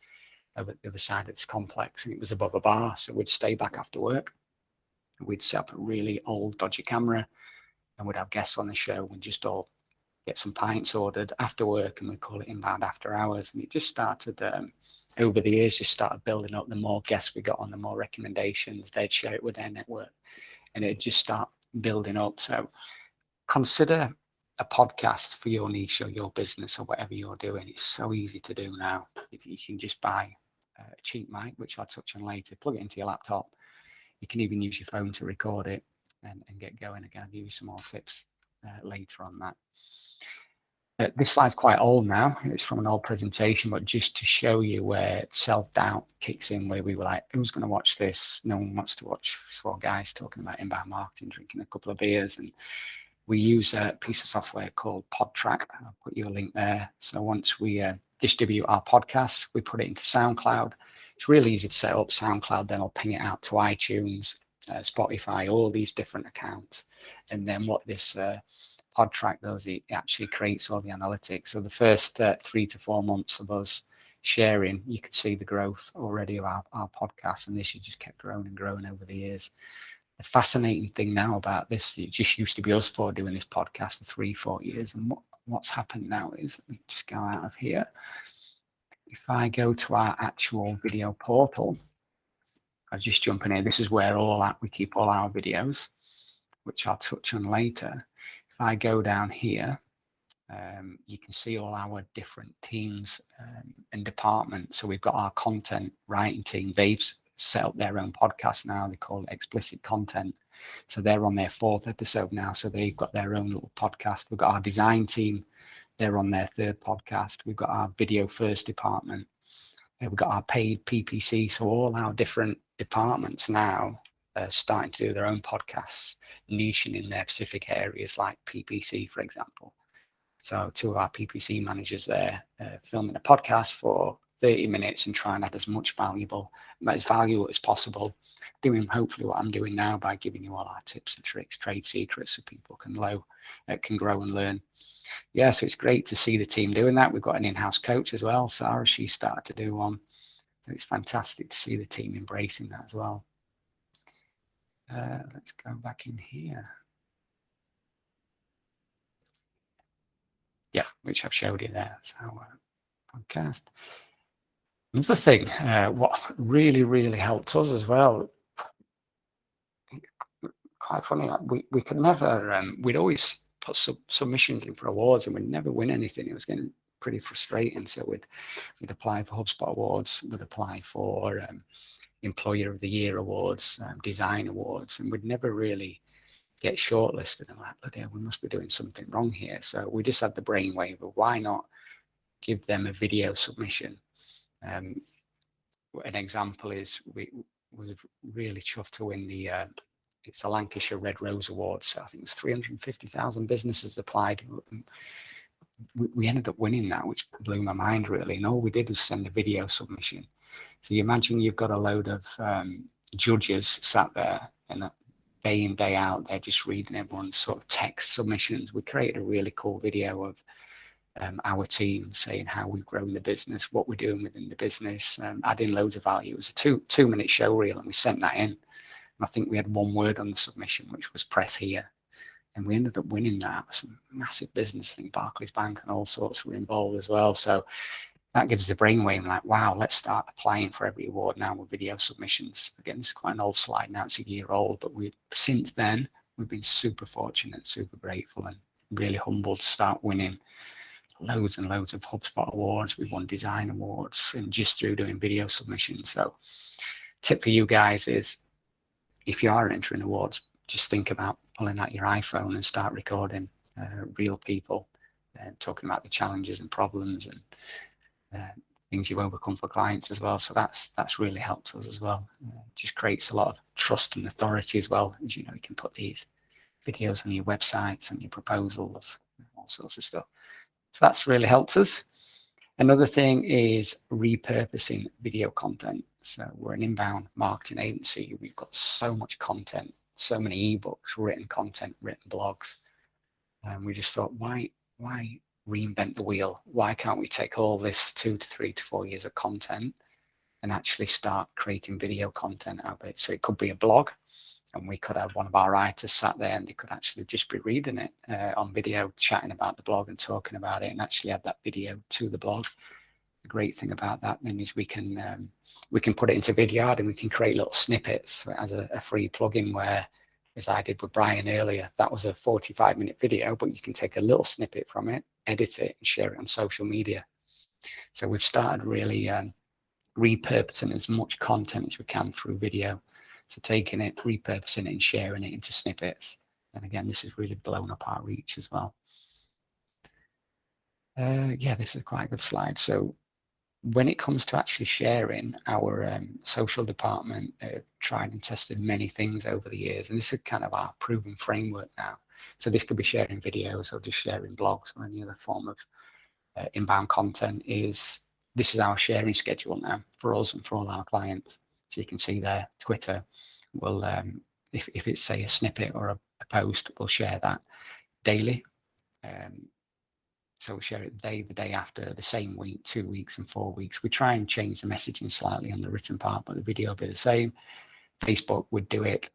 over the other side of this complex, and it was above a bar. So we'd stay back after work. We'd set up a really old, dodgy camera, and we'd have guests on the show. We'd just all get some pints ordered after work, and we'd call it Inbound After Hours. And it just started, over the years, just started building up. The more guests we got on, the more recommendations. They'd share it with their network, and it'd just start building up. So consider a podcast for your niche or your business or whatever you're doing. It's so easy to do now. If you can just buy a cheap mic, which I'll touch on later, plug it into your laptop. You can even use your phone to record it and get going again. I'll give you some more tips later on that. This slide's quite old now. It's from an old presentation, but just to show you where self-doubt kicks in, where we were like, who's going to watch this? No one wants to watch 4 guys talking about inbound marketing, drinking a couple of beers. And we use a piece of software called PodTrack. I'll put you a link there. So once we distribute our podcasts, we put it into SoundCloud. It's really easy to set up SoundCloud. Then I'll ping it out to iTunes, Spotify, all these different accounts. And then what this PodTrack does, it actually creates all the analytics. So the first 3 to 4 months of us sharing, you could see the growth already of our podcast, and this has just kept growing and growing over the years. The fascinating thing now about this, it just used to be us 4 doing this podcast for 3-4 years, and what's happened now is, let me just go out of here. If I go to our actual video portal, I'll just jump in here. This is where we keep all our videos, which I'll touch on later. If I go down here, you can see all our different teams and departments. So we've got our content writing team. They've set up their own podcast now. They call it Explicit Content. So they're on their 4th episode now. So they've got their own little podcast. We've got our design team. They're on their 3rd podcast. We've got our video first department. We've got our paid PPC. So all our different departments now starting to do their own podcasts, niching in their specific areas like PPC, for example. So 2 of our PPC managers there filming a podcast for 30 minutes and trying to add as much value as possible, doing hopefully what I'm doing now by giving you all our tips and tricks, trade secrets, so people can grow and learn. Yeah, so it's great to see the team doing that. We've got an in-house coach as well, Sarah. She started to do one. So it's fantastic to see the team embracing that as well. Let's go back in here. Yeah, which I've showed you there. So podcast. Another thing, what really helped us as well, quite funny, we could never, we'd always put submissions in for awards and we'd never win anything. It was getting pretty frustrating. So we'd apply for HubSpot awards, we'd apply for Employer of the Year awards, design awards, and we'd never really get shortlisted. And like, bloody hell, we must be doing something wrong here. So we just had the brainwave of why not give them a video submission. An example is we was really chuffed to win the it's the Lancashire Red Rose Awards. So I think it was 350,000 businesses applied. We ended up winning that, which blew my mind really. And all we did was send a video submission. So you imagine you've got a load of judges sat there and day in, day out, they're just reading everyone's sort of text submissions. We created a really cool video of our team saying how we've grown the business, what we're doing within the business, adding loads of value. It was a two-minute show reel, and we sent that in. And I think we had 1 word on the submission, which was press here. And we ended up winning that. Some massive business, I think Barclays Bank and all sorts were involved as well. So that gives us a brainwave, like, wow, let's start applying for every award now with video submissions. Again, it's quite an old slide now, it's a year old, but since then, we've been super fortunate, super grateful, and really humbled to start winning loads and loads of HubSpot awards. We've won design awards and just through doing video submissions. So tip for you guys is, if you are entering awards, just think about pulling out your iPhone and start recording real people talking about the challenges and problems and things you've overcome for clients as well. So that's really helped us as well. Just creates a lot of trust and authority as well. As you know, you can put these videos on your websites and your proposals, all sorts of stuff. So that's really helped us. Another thing is repurposing video content. So we're an inbound marketing agency. We've got so much content, so many ebooks, written content, written blogs. And we just thought, why reinvent the wheel? Why can't we take all this 2 to 3 to 4 years of content and actually start creating video content out of it? So it could be a blog, and we could have one of our writers sat there and they could actually just be reading it on video, chatting about the blog and talking about it, and actually add that video to the blog. The great thing about that then is we can put it into Vidyard and we can create little snippets. So it has a free plugin where, as I did with Brian earlier, that was a 45-minute video, but you can take a little snippet from it, edit it, and share it on social media. So we've started really repurposing as much content as we can through video. So taking it, repurposing it and sharing it into snippets. And again, this has really blown up our reach as well. Yeah, this is quite a good slide. So when it comes to actually sharing, our social department tried and tested many things over the years, and this is kind of our proven framework now. So this could be sharing videos or just sharing blogs or any other form of inbound content. This is our sharing schedule now for us and for all our clients. So you can see there, Twitter will, if it's say a snippet or a post, we'll share that daily. So we share it the day after, the same week, 2 weeks and 4 weeks. We try and change the messaging slightly on the written part, but the video will be the same. Facebook would do it,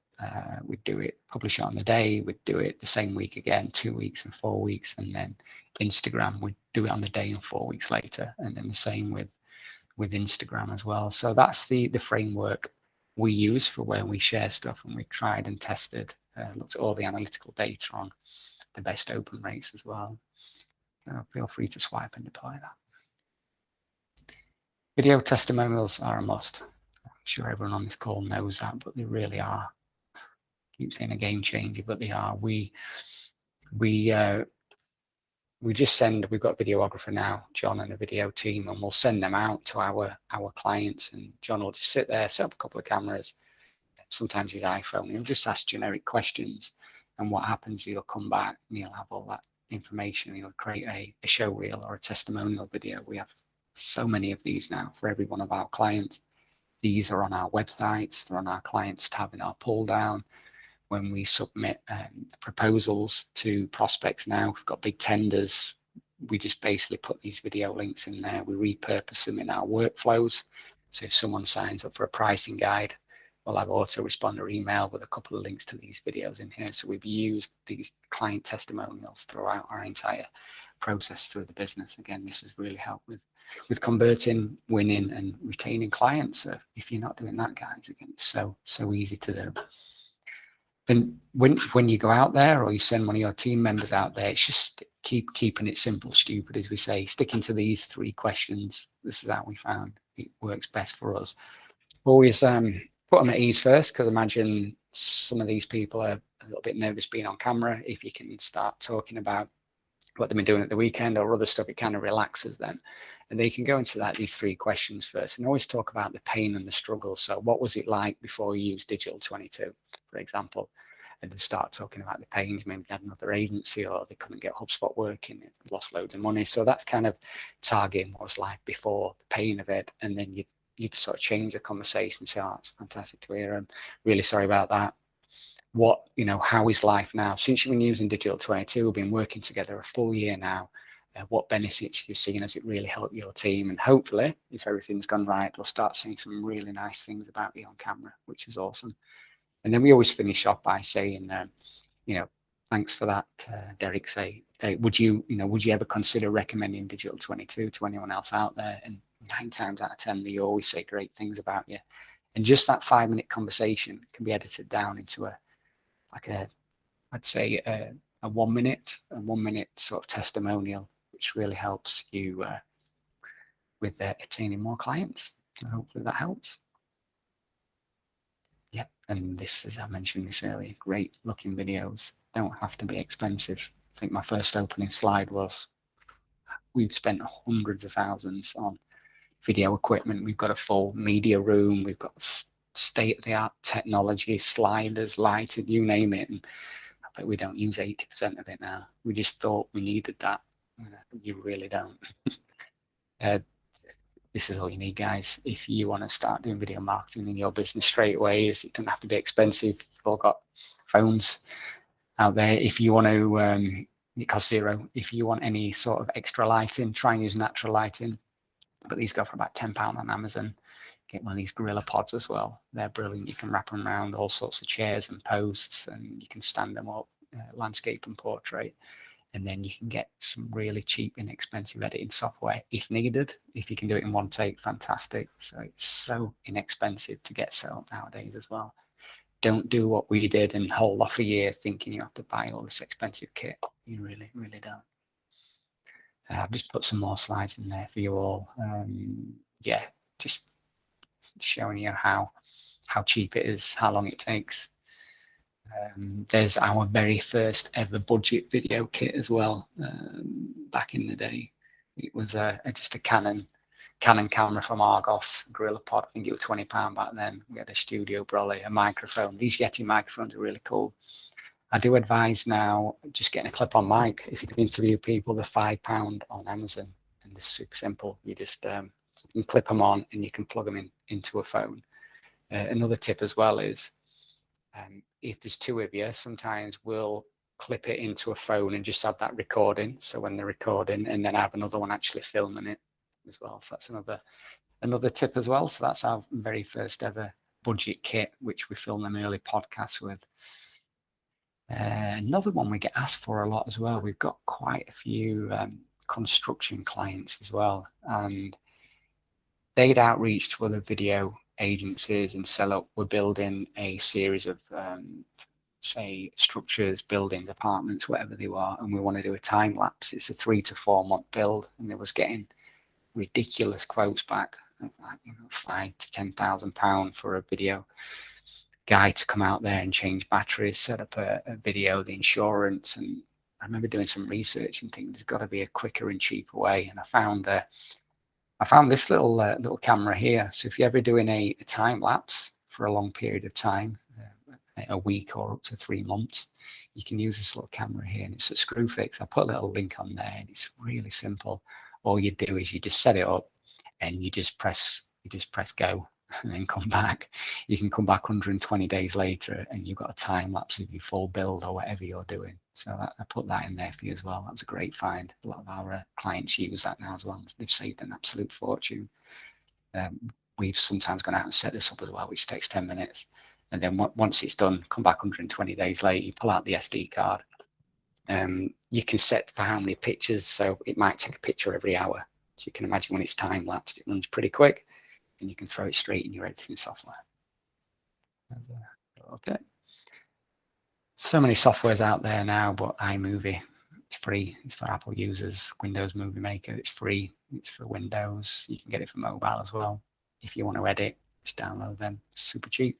publish it on the day, we'd do it the same week again, 2 weeks and 4 weeks, and then Instagram would do it on the day and 4 weeks later, and then the same with Instagram as well. So that's the framework we use for when we share stuff, and we tried and tested, looked at all the analytical data on the best open rates as well. So feel free to swipe and deploy that. Video testimonials are a must. I'm sure everyone on this call knows that, but they really are. I keep saying a game changer, but they are. We just send, we've got a videographer now, John, and a video team, and we'll send them out to our clients, and John will just sit there, set up a couple of cameras, sometimes his iPhone, he'll just ask generic questions, and what happens, he'll come back and he'll have all that information. He'll create a show reel or a testimonial video. We have so many of these now for every one of our clients. These are on our websites, they're on our clients tab in our pull down. When we submit proposals to prospects now, we've got big tenders, we just basically put these video links in there. We repurpose them in our workflows. So if someone signs up for a pricing guide, we'll have autoresponder email with a couple of links to these videos in here. So we've used these client testimonials throughout our entire process through the business. Again, this has really helped with converting, winning, and retaining clients. So if you're not doing that, guys, again, it's so easy to do. And when you go out there or you send one of your team members out there, it's just keeping it simple, stupid, as we say, sticking to these 3 questions. This is how we found it works best for us. Always put them at ease first, because imagine some of these people are a little bit nervous being on camera. If you can start talking about what they've been doing at the weekend or other stuff, it kind of relaxes them, and they can go into these 3 questions first, and always talk about the pain and the struggle. So what was it like before you used Digital 22, for example? And then start talking about the pains. Maybe they had another agency, or they couldn't get HubSpot working, lost loads of money. So that's kind of targeting what it's like before, the pain of it, and then you'd sort of change the conversation and say, oh, it's fantastic to hear, I'm really sorry about that. What, how is life now? Since you've been using Digital 22, we've been working together a full year now. What benefits you've seen? Has it really helped your team? And hopefully, if everything's gone right, we'll start seeing some really nice things about you on camera, which is awesome. And then we always finish off by saying, thanks for that, Derek. Would you ever consider recommending Digital 22 to anyone else out there? And 9 times out of 10, they always say great things about you. And just that 5-minute conversation can be edited down into I'd say a 1 minute, sort of testimonial, which really helps you with attaining more clients. So hopefully that helps. Yeah, and this, as I mentioned this earlier, great looking videos. Don't have to be expensive. I think my first opening slide was, we've spent hundreds of thousands on video equipment. We've got a full media room. We've got state-of-the-art technology, sliders, lighting, you name it. And I bet we don't use 80% of it now. We just thought we needed that. You really don't. This is all you need, guys. If you want to start doing video marketing in your business straight away, it doesn't have to be expensive. You've all got phones out there. If you want to, it costs $0. If you want any sort of extra lighting, try and use natural lighting. But these go for about £10 on Amazon. Get one of these gorilla pods as well. They're brilliant. You can wrap them around all sorts of chairs and posts, and you can stand them up, landscape and portrait. And then you can get some really cheap, inexpensive editing software if needed. If you can do it in one take, fantastic. So it's so inexpensive to get set up nowadays as well. Don't do what we did and hold off a year thinking you have to buy all this expensive kit. You really, really don't. I've just put some more slides in there for you all. Yeah, just showing you how cheap it is, how long it takes. There's our very first ever budget video kit as well. Back in the day, it was just a Canon camera from Argos, GorillaPod. I think it was £20 back then. We had a studio brolly, a microphone. These Yeti microphones are really cool. I do advise now just getting a clip-on mic. If you can interview people, they're £5 on Amazon, and they're super simple. You just you can clip them on and you can plug them into a phone. Another tip as well is if there's two of you, sometimes we'll clip it into a phone and just have that recording. So when they're recording, and then have another one actually filming it as well. So that's another tip as well. So that's our very first ever budget kit, which we film an early podcast with. Another one we get asked for a lot as well. We've got quite a few construction clients as well, and they'd outreach to other video agencies and sell up. We're building a series of say structures, buildings, apartments, whatever they are, and we want to do a time lapse. It's a 3 to 4 month build, and they was getting ridiculous quotes back of like, £5,000 to £10,000 for a video guy to come out there and change batteries, set up a video, the insurance. And I remember doing some research and thinking there's got to be a quicker and cheaper way. And I found this little camera here. So if you're ever doing a time lapse for a long period of time, a week or up to 3 months, you can use this little camera here, and it's a screw fix. I put a little link on there, and it's really simple. All you do is you just set it up, and you just press go, and then come back. You can come back 120 days later, and you've got a time lapse of your full build or whatever you're doing. So I put that in there for you as well. That was a great find. A lot of our clients use that now as well. They've saved an absolute fortune. We've sometimes gone out and set this up as well, which takes 10 minutes. And then once it's done, come back 120 days later, you pull out the SD card. You can set for how many pictures, so it might take a picture every hour. So you can imagine when it's time lapsed, it runs pretty quick, and you can throw it straight in your editing software. Okay. So many softwares out there now, but iMovie, it's free. It's for Apple users. Windows Movie Maker, it's free. It's for Windows. You can get it for mobile as well. If you want to edit, just download them. Super cheap.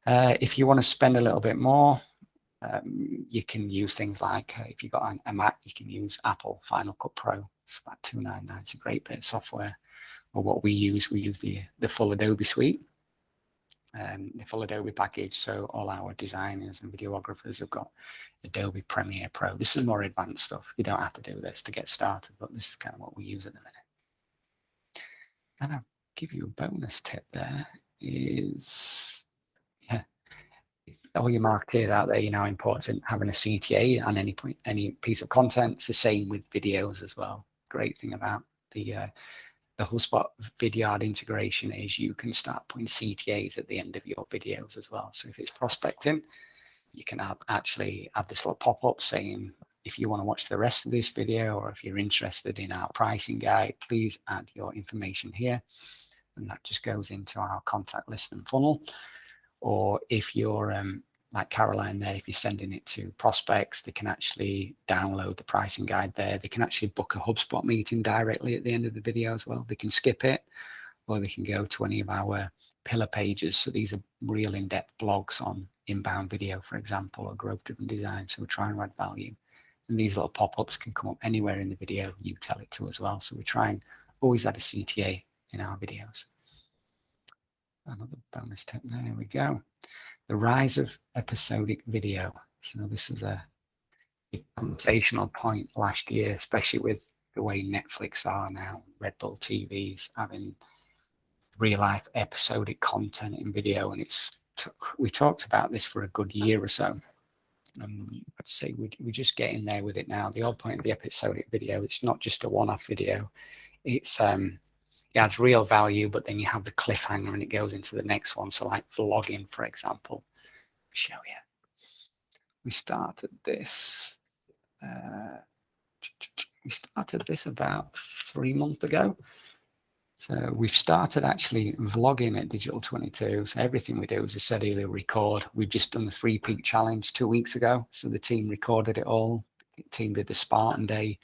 If you want to spend a little bit more, you can use things like, if you've got a Mac, you can use Apple Final Cut Pro. It's about $299. It's a great bit of software. Or what we use the full Adobe suite, the full Adobe package. So all our designers and videographers have got Adobe Premiere Pro. This is more advanced stuff. You don't have to do this to get started, but this is kind of what we use at the minute. And I'll give you a bonus tip there is, all your marketers out there, you know how important having a CTA on any piece of content. It's the same with videos as well. Great thing about the HubSpot Vidyard integration is you can start putting CTAs at the end of your videos as well. So if it's prospecting, you can actually have this little pop-up saying, if you want to watch the rest of this video, or if you're interested in our pricing guide, please add your information here. And that just goes into our contact list and funnel. Or if you're like Caroline there, if you're sending it to prospects, they can actually download the pricing guide there. They can actually book a HubSpot meeting directly at the end of the video as well. They can skip it, or they can go to any of our pillar pages. So these are real in-depth blogs on inbound video, for example, or growth-driven design. So we're trying to add value. And these little pop-ups can come up anywhere in the video you tell it to as well. So we try and always add a CTA in our videos. Another bonus tip, there we go. The rise of episodic video. So this is a conversational point last year, especially with the way Netflix are now, Red Bull TVs having real life episodic content in video. And we talked about this for a good year or so. I'd say we're just getting there with it now. The whole point of the episodic video, it's not just a one-off video. It's it adds real value, but then you have the cliffhanger and it goes into the next one. So like vlogging, for example, I'll show you. We started this. About 3 months ago. So we've started actually vlogging at Digital 22. So everything we do, as I said earlier, record. We've just done the 3-peak challenge 2 weeks ago. So the team recorded it all. The team did the Spartan day.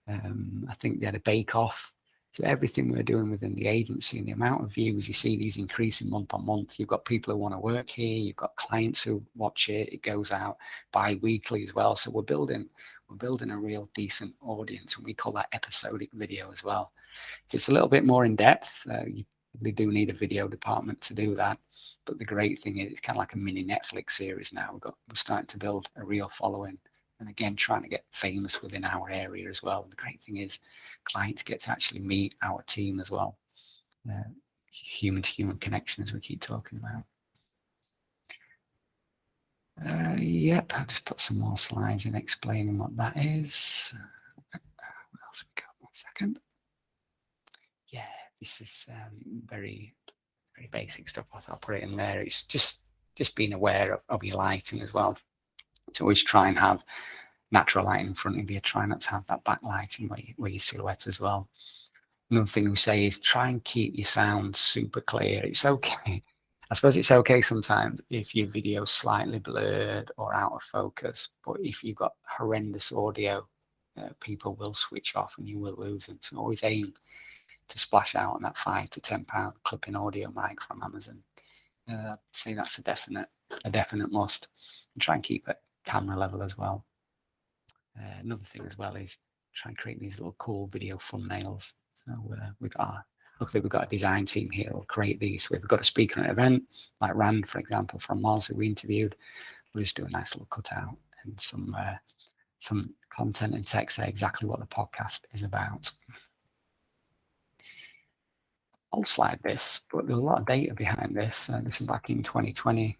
I think they had a bake-off. So everything we're doing within the agency and the amount of views, you see these increasing month on month. You've got people who want to work here. You've got clients who watch it. It goes out bi-weekly as well. So we're building a real decent audience, and we call that episodic video as well. So it's a little bit more in depth. You probably do need a video department to do that. But the great thing is it's kind of like a mini Netflix series now. We're starting to build a real following. And again, trying to get famous within our area as well. The great thing is clients get to actually meet our team as well. Human-to-human connection, as we keep talking about. Yep, I'll just put some more slides in explaining what that is. What else we got? 1 second. Yeah, this is very basic stuff. I'll put it in there. It's just being aware of your lighting as well. So always try and have natural light in front of you. Try not to have that backlighting where your silhouette as well. Another thing we say is try and keep your sound super clear. It's okay. I suppose it's okay sometimes if your video's slightly blurred or out of focus, but if you've got horrendous audio, people will switch off and you will lose them. So always aim to splash out on that £5 to £10 clipping audio mic from Amazon. I'd say that's a definite must. And try and keep it camera level as well. Another thing as well is try and create these little cool video thumbnails. So luckily we've got a design team here who'll create these. So we've got a speaker at an event, like Rand, for example, from Mars, who we interviewed. We'll just do a nice little cutout and some content and text say exactly what the podcast is about. I'll slide this, but there's a lot of data behind this. This is back in 2020.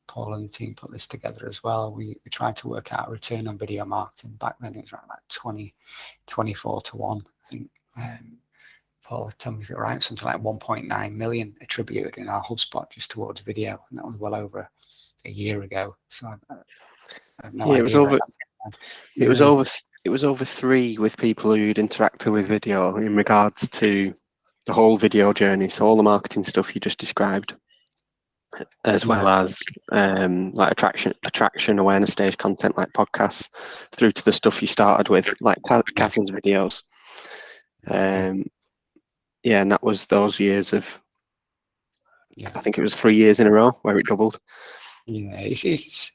Paul and the team put this together as well. We tried to work out a return on video marketing. Back then it was around about 24 to 1, I think. Paul, tell me if you're right, something like 1.9 million attributed in our HubSpot just towards video, and that was well over a year ago. So I have no idea. It was over 3 with people who'd interacted with video in regards to the whole video journey. So all the marketing stuff you just described, as well as like attraction awareness stage content like podcasts, through to the stuff you started with, like Catherine's videos. Yeah, and that was those years of, I think it was 3 years in a row where it doubled. Yeah, it's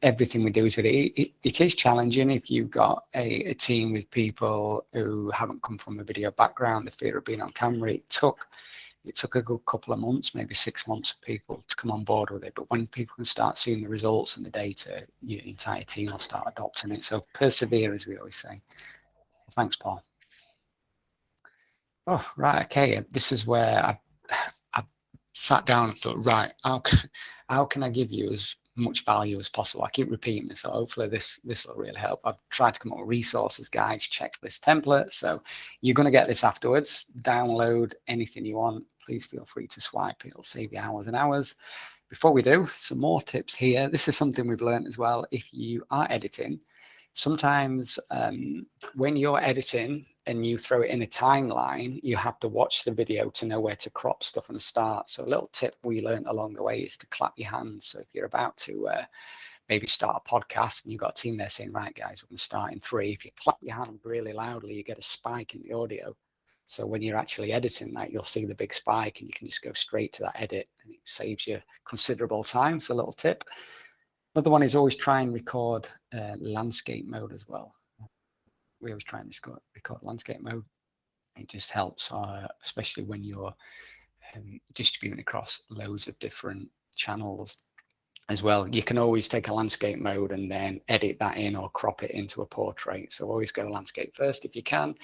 everything we do is with it. It is challenging if you've got a team with people who haven't come from a video background, the fear of being on camera. It took a good couple of months, maybe 6 months for people to come on board with it. But when people can start seeing the results and the data, your entire team will start adopting it. So persevere, as we always say. Thanks, Paul. Oh, right. Okay. This is where I sat down and thought, right, how can I give you as much value as possible? I keep repeating this, so hopefully this will really help. I've tried to come up with resources, guides, checklist, templates. So you're going to get this afterwards. Download anything you want. Please feel free to swipe. It'll save you hours and hours. Before we do, some more tips here. This is something we've learned as well. If you are editing, sometimes when you're editing and you throw it in a timeline, you have to watch the video to know where to crop stuff and start. So a little tip we learned along the way is to clap your hands. So if you're about to maybe start a podcast and you've got a team there saying, right, guys, we're going to start in 3. If you clap your hand really loudly, you get a spike in the audio. So when you're actually editing that, you'll see the big spike and you can just go straight to that edit and it saves you considerable time. So a little tip. Another one is always try and record landscape mode as well. We always try and record landscape mode. It just helps, especially when you're distributing across loads of different channels as well. You can always take a landscape mode and then edit that in or crop it into a portrait. So always go landscape first if you can.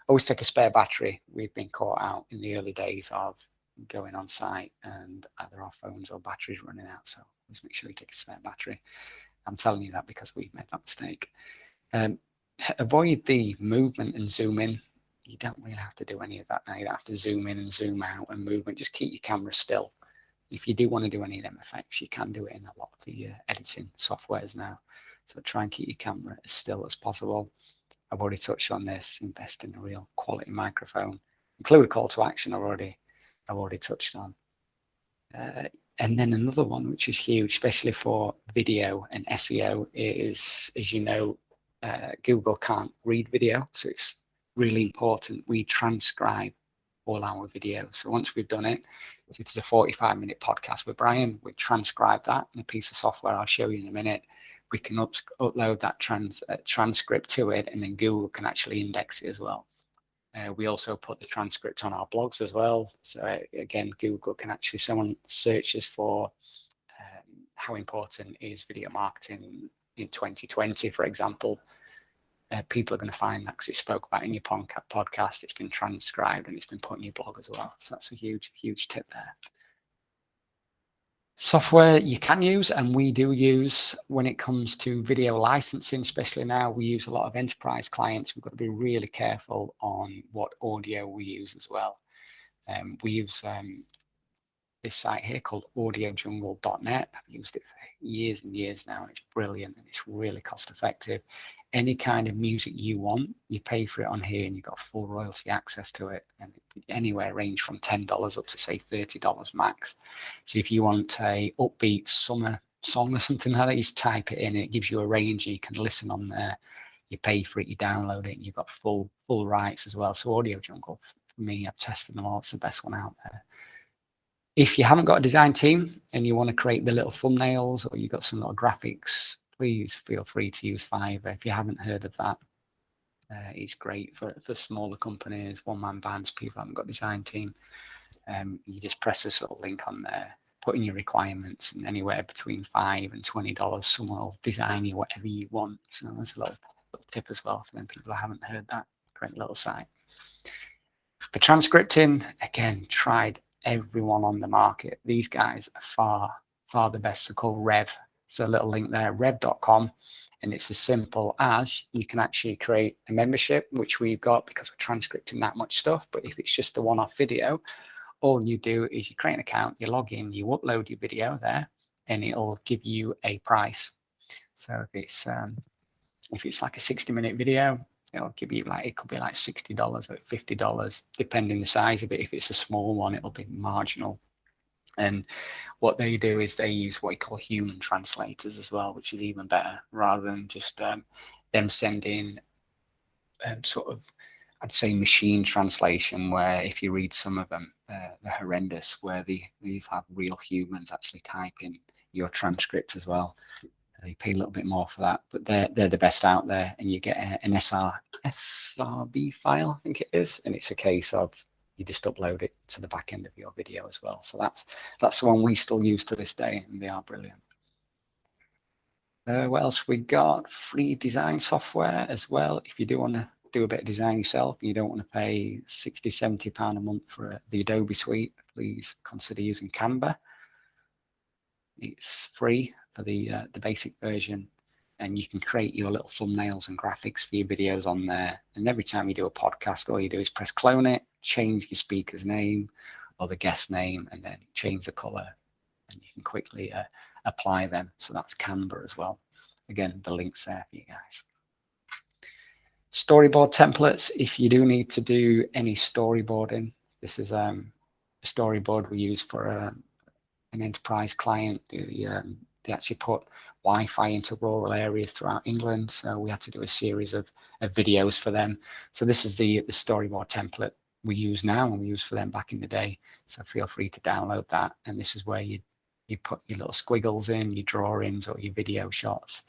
Always take a spare battery. We've been caught out in the early days of going on site and either our phones or batteries running out. So always make sure you take a spare battery. I'm telling you that because we've made that mistake. Avoid the movement and zoom in. You don't really have to do any of that now. You don't have to zoom in and zoom out and movement. Just keep your camera still. If you do want to do any of them effects, you can do it in a lot of the editing softwares now. So try and keep your camera as still as possible. I've already touched on this. Invest in a real quality microphone. Include a call to action I've already touched on. And then another one, which is huge, especially for video and SEO, is, as you know, Google can't read video. So it's really important, we transcribe all our videos. So once we've done it, if it's a 45-minute podcast with Brian, we transcribe that in a piece of software I'll show you in a minute. We can upload that transcript to it, and then Google can actually index it as well. We also put the transcript on our blogs as well. So again, Google can actually, someone searches for how important is video marketing in 2020, for example, people are going to find that because it spoke about in your podcast, it's been transcribed and it's been put in your blog as well. So that's a huge, huge tip there. Software you can use, and we do use when it comes to video licensing, especially now, we use a lot of enterprise clients. We've got to be really careful on what audio we use as well. We use this site here called audiojungle.net. I've used it for years and years now, and it's brilliant and it's really cost effective. Any kind of music you want, you pay for it on here, and you've got full royalty access to it, and anywhere range from $10 up to say $30 max. So if you want a upbeat summer song or something like that, you just type it in, and it gives you a range, and you can listen on there. You pay for it, you download it, and you've got full rights as well. So Audio Jungle, for me, I've tested them all. It's the best one out there. If you haven't got a design team and you want to create the little thumbnails, or you've got some little graphics, please feel free to use Fiverr. If you haven't heard of that, it's great for smaller companies, one-man bands, people who haven't got a design team. You just press this little link on there, put in your requirements, and anywhere between $5 and $20, someone will design you whatever you want. So that's a little tip as well for them people who haven't heard that. Great little site. For transcripting, again, tried everyone on the market. These guys are far the best. They're called Rev. So a little link there, rev.com, and it's as simple as you can actually create a membership, which we've got because we're transcripting that much stuff. But if it's just a one-off video, all you do is you create an account, you log in, you upload your video there, and it'll give you a price. So if it's like a 60-minute video, it'll give you it could be like $60 or $50, depending the size of it. If it's a small one, it'll be marginal. And what they do is they use what we call human translators as well, which is even better, rather than just them sending sort of, I'd say, machine translation, where if you read some of them, they're horrendous, where they've had real humans actually type in your transcript as well. You pay a little bit more for that, but they're the best out there, and you get an SRB file, I think it is, and it's a case of you just upload it to the back end of your video as well. So that's the one we still use to this day, and they are brilliant. What else we got? Free design software as well. If you do want to do a bit of design yourself and you don't want to pay £60–70 a month for the Adobe suite, please consider using Canva. It's free for the basic version, and you can create your little thumbnails and graphics for your videos on there. And every time you do a podcast, all you do is press clone it, change your speaker's name or the guest name, and then change the color, and you can quickly apply them. So that's Canva as well. Again, the link's there for you guys. Storyboard templates. If you do need to do any storyboarding, this is a storyboard we use for an enterprise client. They actually put Wi-Fi into rural areas throughout England, so we had to do a series of videos for them. So this is the storyboard template we use now, and we used for them back in the day. So feel free to download that, and this is where you put your little squiggles in, your drawings or your video shots.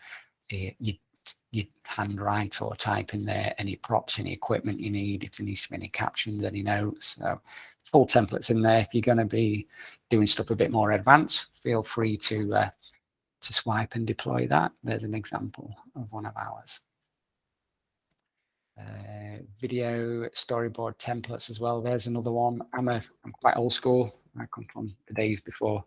You handwrite or type in there any props, any equipment you need, if there needs to be any captions, any notes. So full templates in there. If you're going to be doing stuff a bit more advanced, feel free to swipe and deploy that. There's an example of one of ours. Video storyboard templates as well. There's another one. I'm quite old school. I come from the days before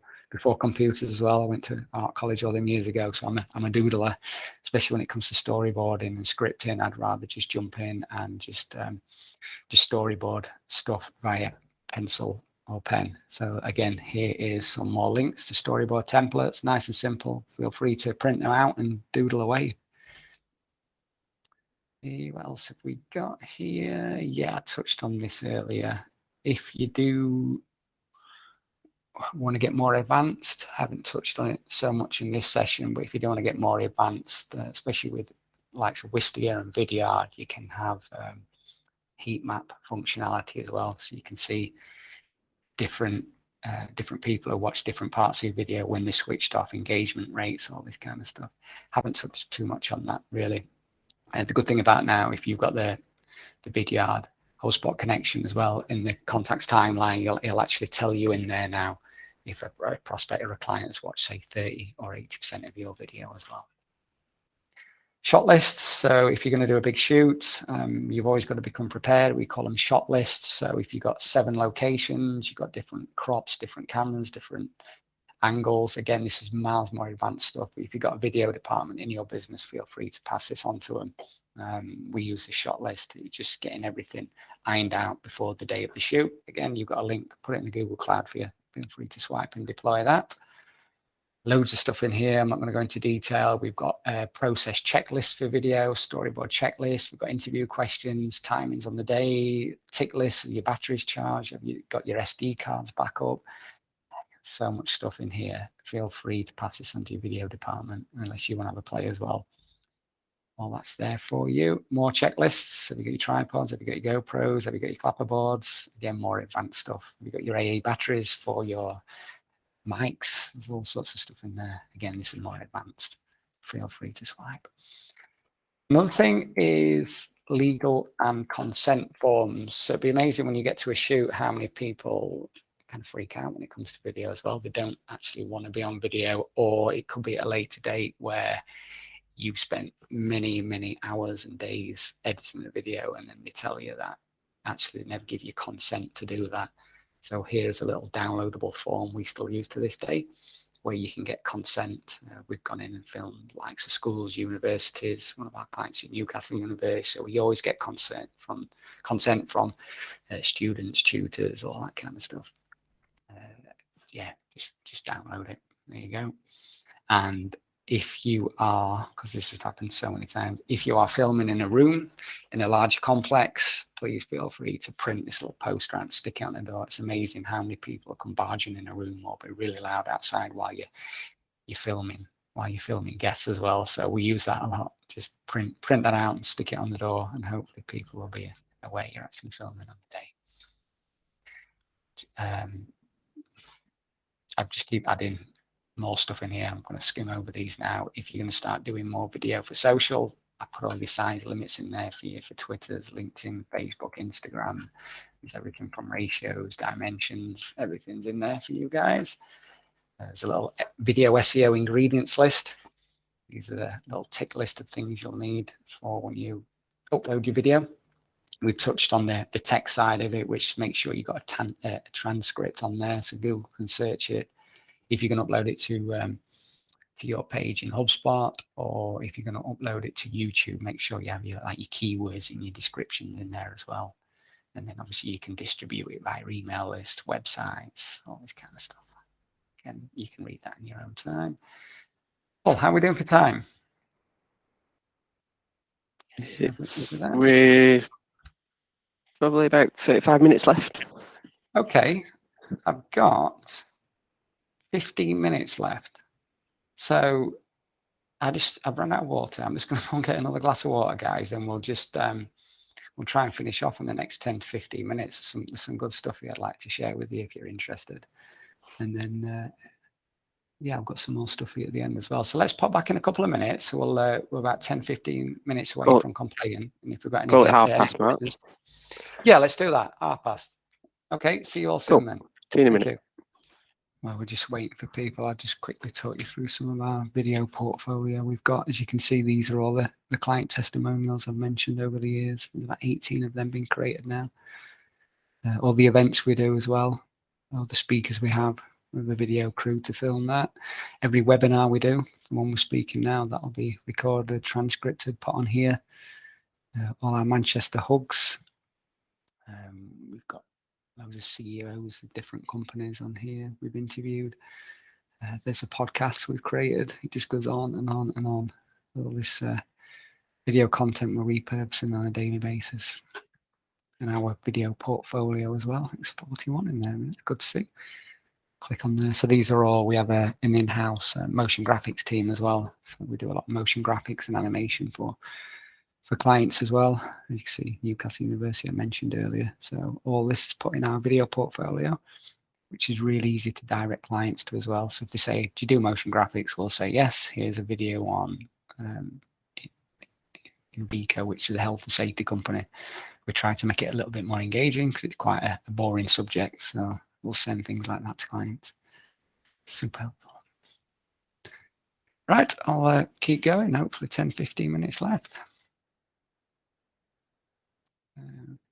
computers as well. I went to art college all them years ago, so I'm a doodler, especially when it comes to storyboarding and scripting. I'd rather just jump in and just storyboard stuff via pencil or pen. So again, here is some more links to storyboard templates. Nice and simple. Feel free to print them out and doodle away. What else have we got here? Yeah, I touched on this earlier. If you do want to get more advanced, I haven't touched on it so much in this session, but if you don't want to get more advanced, especially with likes of Wistia and Vidyard, you can have heat map functionality as well, so you can see different people who watch different parts of your video when they switched off, engagement rates, all this kind of stuff. Haven't touched too much on that really. And the good thing about now, if you've got the Vidyard HubSpot connection as well, in the contacts timeline, it'll actually tell you in there now if a prospect or a client has watched, say, 30 or 80% of your video as well. Shot lists. So if you're going to do a big shoot, you've always got to become prepared. We call them shot lists. So if you've got 7 locations, you've got different crops, different cameras, different angles. Again, this is miles more advanced stuff. But if you've got a video department in your business, feel free to pass this on to them. We use the shot list, just getting everything ironed out before the day of the shoot. Again, you've got a link, put it in the Google Cloud for you. Feel free to swipe and deploy that. Loads of stuff in here. I'm not going to go into detail. We've got a process checklist for video, storyboard checklist. We've got interview questions, timings on the day, tick lists, your batteries charged. Have you got your SD cards back up? So much stuff in here. Feel free to pass this on to your video department unless you want to have a play as well. All that's there for you. More checklists. Have you got your tripods? Have you got your GoPros? Have you got your clapper boards? Again, more advanced stuff. Have you got your AA batteries for your mics? There's all sorts of stuff in there. Again, this is more advanced. Feel free to swipe. Another thing is legal and consent forms. So it'd be amazing when you get to a shoot how many people kind of freak out when it comes to video as well. They don't actually want to be on video, or it could be at a later date where you've spent many hours and days editing the video, and then they tell you that actually they never give you consent to do that. So here's a little downloadable form we still use to this day where you can get consent. We've gone in and filmed likes of schools, universities. One of our clients at Newcastle University, so we always get consent from students, tutors, all that kind of stuff. Yeah, just download it. There you go. And if you are, because this has happened so many times, if you are filming in a room in a large complex, please feel free to print this little poster and stick it on the door. It's amazing how many people come barging in a room or be really loud outside while you're filming guests as well. So we use that a lot. Just print that out and stick it on the door, and hopefully people will be aware you're actually filming on the day. I just keep adding more stuff in here. I'm going to skim over these now. If you're going to start doing more video for social, I put all the size limits in there for you for Twitter's, LinkedIn, Facebook, Instagram. There's everything from ratios, dimensions, everything's in there for you guys. There's a little video SEO ingredients list. These are the little tick list of things you'll need for when you upload your video. We've touched on the tech side of it, which makes sure you've got a transcript on there so Google can search it. If you're going to upload it to your page in HubSpot, or if you're going to upload it to YouTube, make sure you have your keywords and your description in there as well. And then obviously you can distribute it via email list, websites, all this kind of stuff. Again, you can read that in your own time. Well, how are we doing for time? We're probably about 35 minutes left. Okay, I've got 15 minutes left. So I've run out of water. I'm just going to go and get another glass of water, guys, and we'll just we'll try and finish off in the next 10 to 15 minutes. There's some good stuff I'd like to share with you if you're interested. And then yeah, I've got some more stuff for you at the end as well. So let's pop back in a couple of minutes. So we're about 10, 15 minutes away from completing. And if we've got any, call it half past, Mark. Yeah, let's do that. Half past. Okay, see you all soon then. See you in a minute. Well, we're just waiting for people. I'll just quickly talk you through some of our video portfolio we've got. As you can see, these are all the client testimonials I've mentioned over the years. There's about 18 of them being created now. All the events we do as well. All the speakers we have. With a video crew to film that. Every webinar we do, the one we're speaking now, that'll be recorded, transcripted, put on here. All our Manchester hugs. We've got loads of CEOs of different companies on here we've interviewed. There's a podcast we've created. It just goes on and on and on. All this video content we're repurposing on a daily basis. And our video portfolio as well. It's 41 in there. It's good to see. Click on there. So these are all, we have an in-house motion graphics team as well. So we do a lot of motion graphics and animation for for clients as well. As you can see, Newcastle University I mentioned earlier. So all this is put in our video portfolio, which is really easy to direct clients to as well. So if they say, do you do motion graphics? We'll say, yes, here's a video on Invico, which is a health and safety company. We try to make it a little bit more engaging because it's quite a boring subject. So we'll send things like that to clients. Super helpful. Right, I'll keep going. Hopefully 10, 15 minutes left.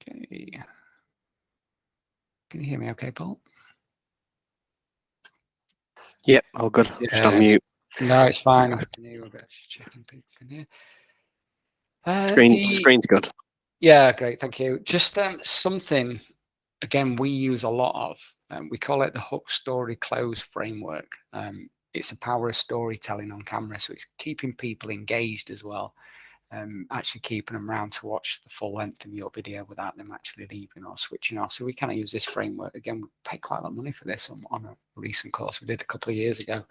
Okay. Can you hear me okay, Paul? Yep, all good. Yeah. Just on mute. No, it's fine. I can hear. We're checking people can hear. Screen's good. Yeah, great. Thank you. Just something, again, we use a lot of. We call it the hook, story, close framework. It's a power of storytelling on camera. So it's keeping people engaged as well. Actually keeping them around to watch the full length of your video without them actually leaving or switching off. So we kind of use this framework. Again, we paid quite a lot of money for this on a recent course we did a couple of years ago.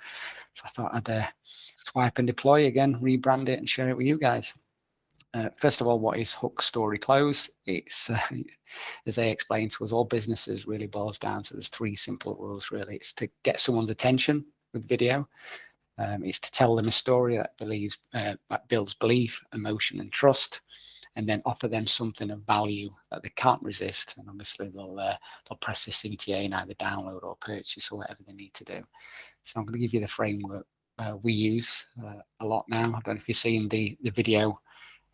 So I thought I'd swipe and deploy again, rebrand it and share it with you guys. First of all, what is hook, story, close? It's, as they explained to us, all businesses really boils down to there's 3 simple rules, really. It's to get someone's attention with video. It's to tell them a story that builds belief, emotion, and trust, and then offer them something of value that they can't resist. And obviously, they'll press the CTA and either download or purchase or whatever they need to do. So I'm going to give you the framework we use a lot now. I don't know if you've seen the video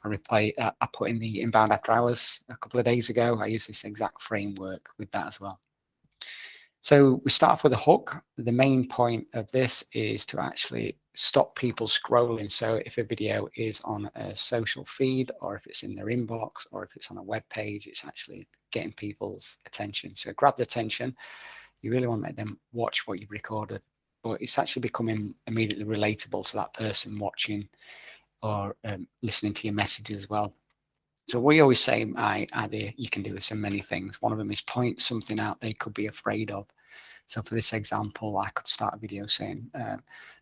I put in the Inbound After Hours a couple of days ago. I use this exact framework with that as well. So we start off with a hook. The main point of this is to actually stop people scrolling. So if a video is on a social feed, or if it's in their inbox, or if it's on a web page, it's actually getting people's attention. So grab the attention. You really want to make them watch what you've recorded, but it's actually becoming immediately relatable to that person watching or listening to your message as well. So we always say, you can do this in many things. One of them is point something out they could be afraid of. So for this example, I could start a video saying,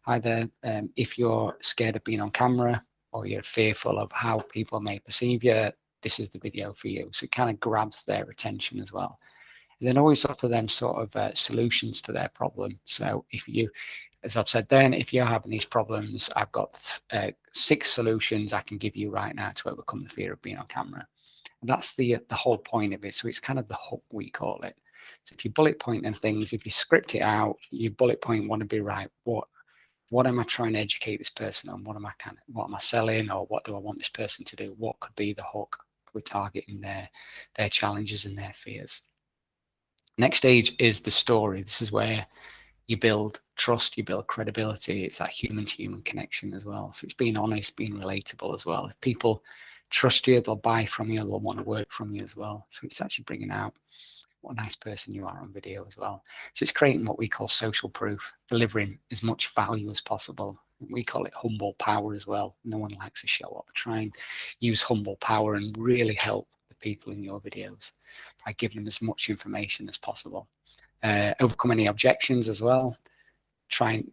either if you're scared of being on camera or you're fearful of how people may perceive you, this is the video for you. So it kind of grabs their attention as well. And then always offer them sort of solutions to their problem. So if you, as I've said then, if you're having these problems, I've got 6 solutions I can give you right now to overcome the fear of being on camera. And that's the whole point of it. So it's kind of the hook, we call it. So if you bullet point them things, if you script it out, you bullet point want to be right. What am I trying to educate this person on? What am I selling, or what do I want this person to do? What could be the hook? We're targeting their challenges and their fears. Next stage is the story. This is where you build trust, you build credibility. It's that human-to-human connection as well. So it's being honest, being relatable as well. If people trust you, they'll buy from you, they'll want to work from you as well. So it's actually bringing out what a nice person you are on video as well. So it's creating what we call social proof, delivering as much value as possible. We call it humble power as well. No one likes to show up. Try and use humble power and really help the people in your videos by giving them as much information as possible. Overcome any objections as well. Try and,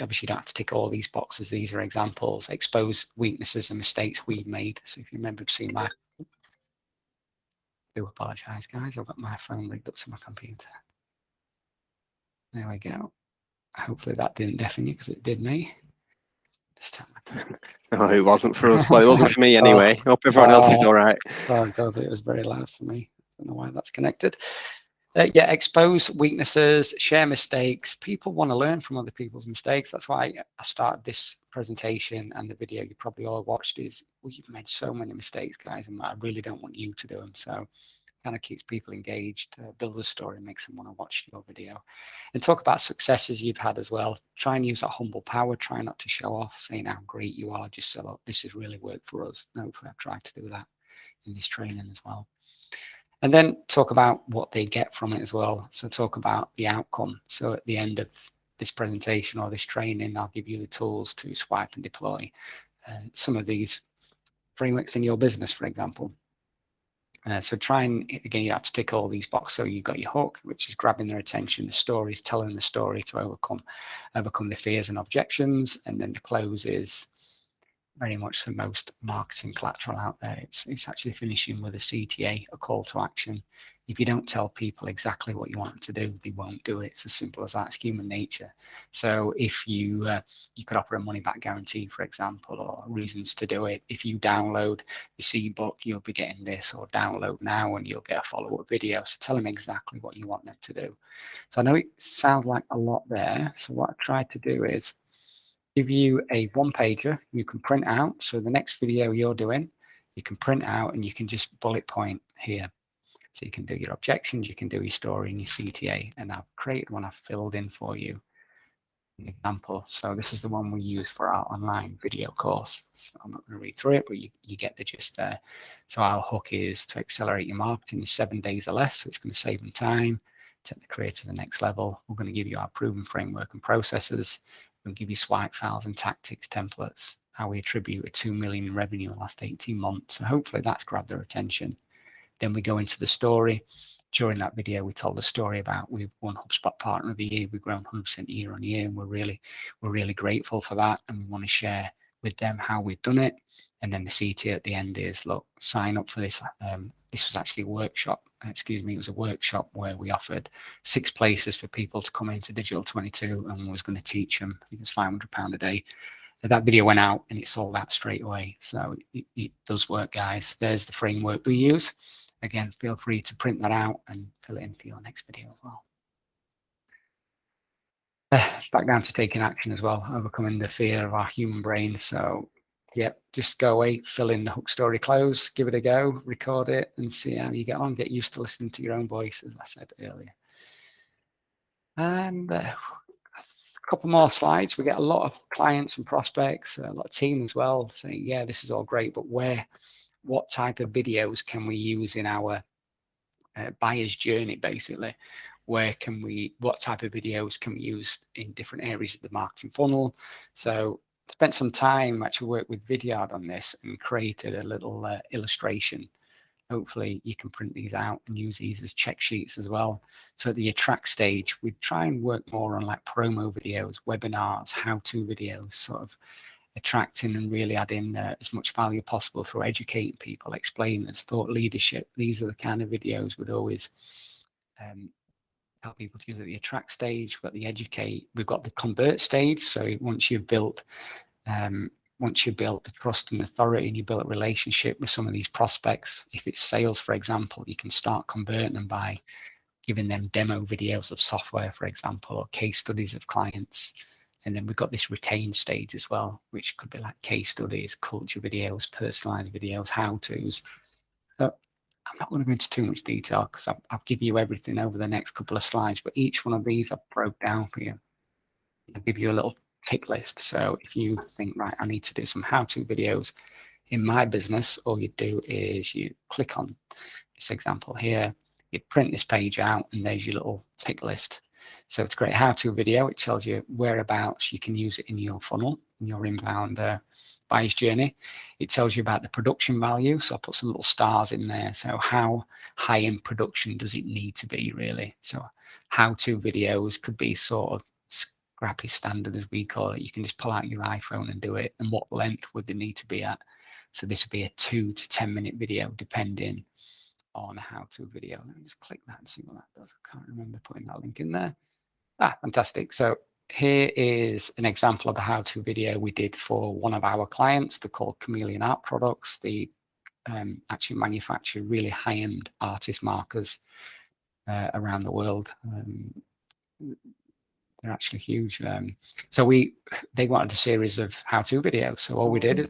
obviously you don't have to tick all these boxes. These are examples. Expose weaknesses and mistakes we've made. So if you remember seeing my, I do apologize guys, I've got my phone rigged up to my computer. There we go. Hopefully that didn't deafen you, because it did me. No, it wasn't for us. Well, it wasn't for me anyway. Hope everyone else is all right. Oh God, it was very loud for me. I don't know why that's connected. Yeah, expose weaknesses, share mistakes. People want to learn from other people's mistakes. That's why I started this presentation, and the video you probably all watched is, well, you've made so many mistakes, guys, and I really don't want you to do them. So kind of keeps people engaged, builds a story, makes them want to watch your video. And talk about successes you've had as well. Try and use that humble power. Try not to show off, saying how great you are. Just say, look, this has really worked for us. And hopefully I've tried to do that in this training as well. And then talk about what they get from it as well. So talk about the outcome. So at the end of this presentation or this training, I'll give you the tools to swipe and deploy some of these frameworks in your business, for example. So try and, again, you have to tick all these boxes. So you've got your hook, which is grabbing their attention, the stories, telling the story to overcome the fears and objections. And then the close is very much the most marketing collateral out there. It's actually finishing with a CTA, a call to action. If you don't tell people exactly what you want them to do, they won't do it. It's as simple as that. It's human nature. So if you could offer a money back guarantee, for example, or reasons to do it. If you download this ebook, you'll be getting this, or download now and you'll get a follow-up video. So tell them exactly what you want them to do. So I know it sounds like a lot there. So what I tried to do is give you a one-pager you can print out. So the next video you're doing, you can print out and you can just bullet point here. So you can do your objections, you can do your story and your CTA. And I've created one I've filled in for you. An example. So this is the one we use for our online video course. So I'm not going to read through it, but you get the gist there. So our hook is to accelerate your marketing in 7 days or less. So it's going to save them time, take the career to the next level. We're going to give you our proven framework and processes. We'll give you swipe files and tactics templates, how we attribute a 2 million in revenue in the last 18 months. So hopefully that's grabbed their attention. Then we go into the story. During that video, we told a story about we've won HubSpot Partner of the Year. We've grown 100% year on year, and we're really grateful for that. And we want to share with them how we've done it. And then the CT at the end is, look, sign up for this. This was actually a workshop. Excuse me, it was a workshop where we offered 6 places for people to come into Digital 22, and was going to teach them. I think it's £500 a day. That video went out and it sold out straight away. So it does work, guys. There's the framework we use. Again, feel free to print that out and fill it in for your next video as well. Back down to taking action as well, overcoming the fear of our human brains. So, yep, just go away, fill in the hook story close, give it a go, record it, and see how you get on. Get used to listening to your own voice, as I said earlier. And a couple more slides. We get a lot of clients and prospects, a lot of team as well, saying, yeah, this is all great, but what type of videos can we use in our buyer's journey, basically? What type of videos can we use in different areas of the marketing funnel? So spent some time, actually worked with Vidyard on this and created a little illustration. Hopefully you can print these out and use these as check sheets as well. So at the attract stage, we try and work more on like promo videos, webinars, how-to videos, sort of attracting and really adding as much value possible through educating people, explainers, thought leadership. These are the kind of videos we'd always help people to use at the attract stage. We've got the educate, we've got the convert stage. So once you've built the trust and authority and you build a relationship with some of these prospects, if it's sales, for example, you can start converting them by giving them demo videos of software, for example, or case studies of clients. And then we've got this retain stage as well, which could be like case studies, culture videos, personalized videos, how-tos. So I'm not going to go into too much detail because I'll give you everything over the next couple of slides, but each one of these I've broke down for you. I'll give you a little tick list. So if you think, right, I need to do some how-to videos in my business, all you do is you click on this example here, you print this page out, and there's your little tick list. So it's a great how-to video. It tells you whereabouts you can use it in your funnel, in your inbound buyer's journey. It tells you about the production value. So I put some little stars in there. So how high in production does it need to be, really? So how-to videos could be sort of scrappy standard, as we call it. You can just pull out your iPhone and do it. And what length would they need to be at? So this would be a 2 to 10 minute video, depending on a how-to video. Let me just click that and see what that does. I can't remember putting that link in there. Fantastic. So here is an example of a how-to video we did for one of our clients. They're called Chameleon Art Products. They actually manufacture really high-end artist markers around the world. They're actually huge. So they wanted a series of how-to videos. So all we did is,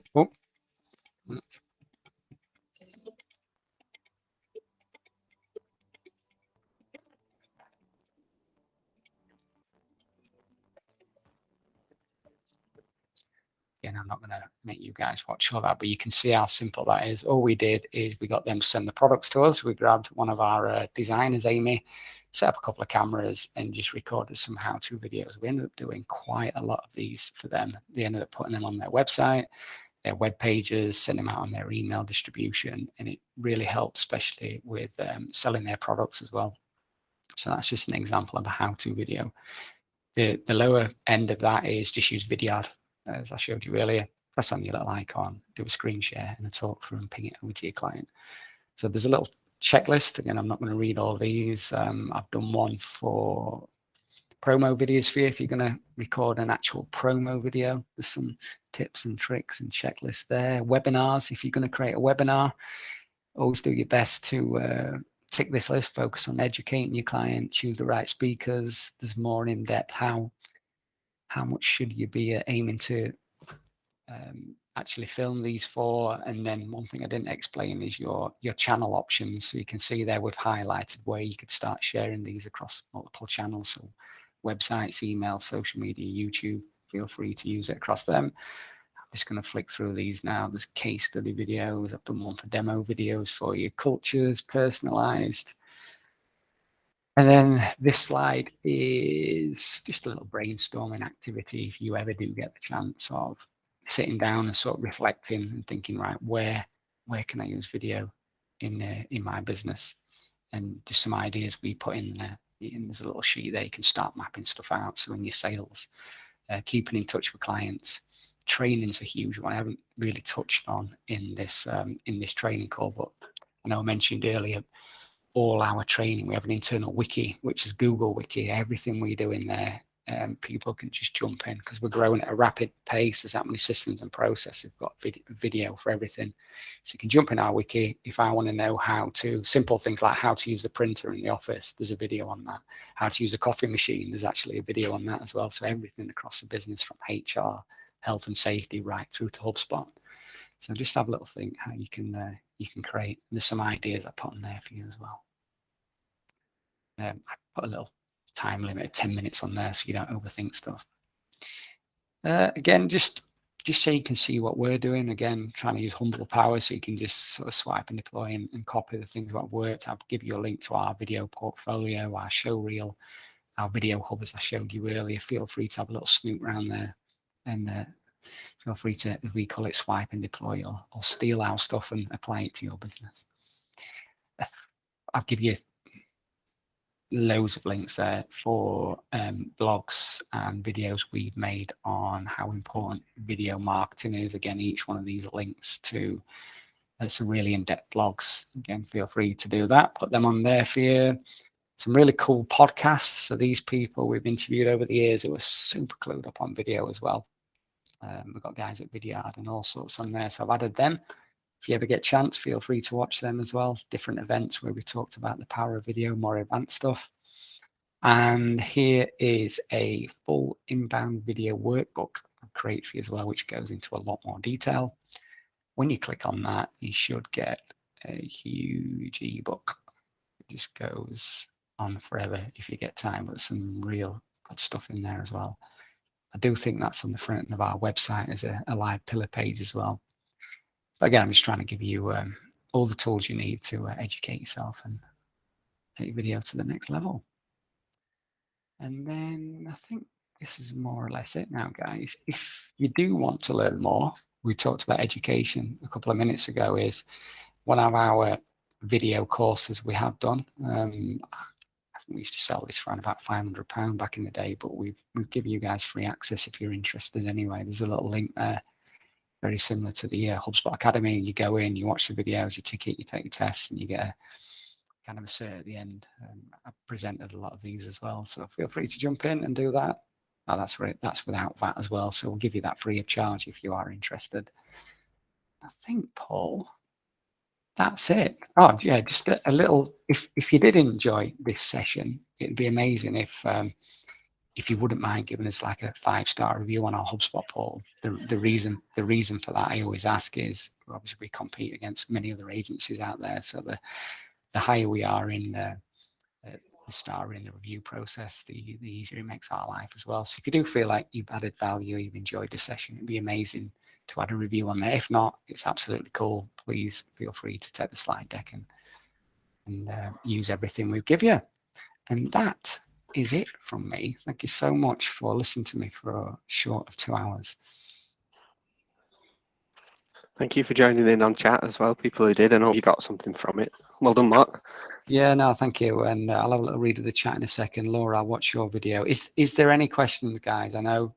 and I'm not going to make you guys watch all that, but you can see how simple that is. All we did is we got them to send the products to us. We grabbed one of our designers, Amy, set up a couple of cameras and just recorded some how-to videos. We ended up doing quite a lot of these for them. They ended up putting them on their website, their web pages, send them out on their email distribution, and it really helped, especially with selling their products as well. So that's just an example of a how-to video. The lower end of that is just use Vidyard, as I showed you earlier. press on your little icon, do a screen share and a talk through and ping it over to your client. So there's a little checklist. Again, I'm not going to read all these. I've done one for promo videos for you. If you're going to record an actual promo video, there's some tips and tricks and checklists there. Webinars, if you're going to create a webinar, always do your best to tick this list, focus on educating your client, choose the right speakers. There's more in depth. How much should you be aiming to actually film these for? And then one thing I didn't explain is your channel options. So you can see there we've highlighted where you could start sharing these across multiple channels. So websites, email, social media, YouTube, feel free to use it across them. I'm just going to flick through these now. There's case study videos. I've done one for demo videos for your cultures, personalized. And then this slide is just a little brainstorming activity if you ever do get the chance of sitting down and sort of reflecting and thinking, right, where can I use video in my business? And just some ideas we put in there. And there's a little sheet there you can start mapping stuff out. So in your sales, keeping in touch with clients, training's a huge one. I haven't really touched on in this training call, but I know I mentioned earlier, all our training, we have an internal wiki, which is Google Wiki. Everything we do in there, people can just jump in because we're growing at a rapid pace. There's that many systems and processes. We've got video for everything. So you can jump in our wiki. If I want to know how to, simple things like how to use the printer in the office, there's a video on that. How to use a coffee machine, there's actually a video on that as well. So everything across the business from HR, health and safety, right through to HubSpot. So just have a little think how you can create. There's some ideas I put on there for you as well. I put a little time limit of 10 minutes on there so you don't overthink stuff. Again, just so you can see what we're doing. Again, trying to use Humble Power so you can just sort of swipe and deploy and copy the things that have worked. I'll give you a link to our video portfolio, our show reel, our video hub as I showed you earlier. Feel free to have a little snoop around there and feel free to, as we call it, swipe and deploy or steal our stuff and apply it to your business. I'll give you loads of links there for blogs and videos we've made on how important video marketing is. Again, each one of these links to some really in-depth blogs. Again, feel free to do that. Put them on there for you. Some really cool podcasts. So these people we've interviewed over the years who were super clued up on video as well. We've got guys at Vidyard and all sorts on there. So I've added them. If you ever get a chance, feel free to watch them as well. Different events where we talked about the power of video, more advanced stuff. And here is a full inbound video workbook I've created for you as well, which goes into a lot more detail. When you click on that, you should get a huge ebook. It just goes on forever if you get time, but some real good stuff in there as well. I do think that's on the front of our website as a live pillar page as well. But again, I'm just trying to give you all the tools you need to educate yourself and take video to the next level. And then I think this is more or less it now, guys. If you do want to learn more, we talked about education a couple of minutes ago, is one of our video courses we have done. I think we used to sell this for around about £500 back in the day, but we've given you guys free access if you're interested anyway. There's a little link there. Very similar to the HubSpot Academy. You go in, you watch the videos, you ticket, you take your tests, and you get a kind of a cert at the end. I've presented a lot of these as well, so feel free to jump in and do that. Oh, that's right. That's without VAT as well, so we'll give you that free of charge if you are interested. I think, Paul, that's it. Oh, yeah, just a little. If you did enjoy this session, it'd be amazing if you wouldn't mind giving us like a 5-star review on our HubSpot poll. The reason for that I always ask is obviously we compete against many other agencies out there. So the higher we are in the star in the review process, the easier it makes our life as well. So if you do feel like you've added value, you've enjoyed the session, it'd be amazing to add a review on there. If not, it's absolutely cool. Please feel free to take the slide deck and use everything we give you. And that is it from me. Thank you so much for listening to me for a short of 2 hours. Thank you for joining in on chat as well, people who did. I know you got something from it. Well done, Mark. Yeah, no, thank you. And I'll have a little read of the chat in a second. Laura, I'll watch your video. Is there any questions, guys? I know.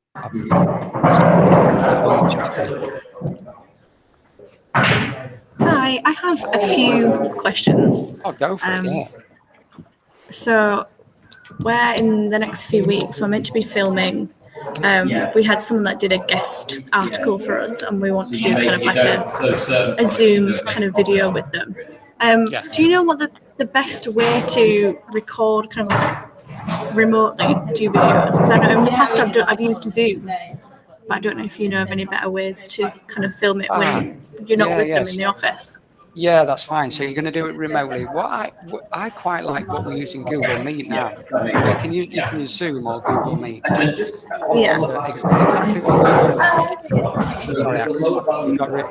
live chat. Hi, I have a few questions. Oh, go for it. Yeah. So, where in the next few weeks we're meant to be filming. We had someone that did a guest article for us, and we want to do kind of like a Zoom kind of video with them. Yes. Do you know what the best way to record kind of like remotely do videos? Because I know in the past I've used Zoom, but I don't know if you know of any better ways to kind of film it when you're not with them in the office. Yeah, that's fine. So you're going to do it remotely. What I quite like what we're using Google Meet now. You can use Zoom or Google Meet. Yeah. So exactly what we're doing. Sorry,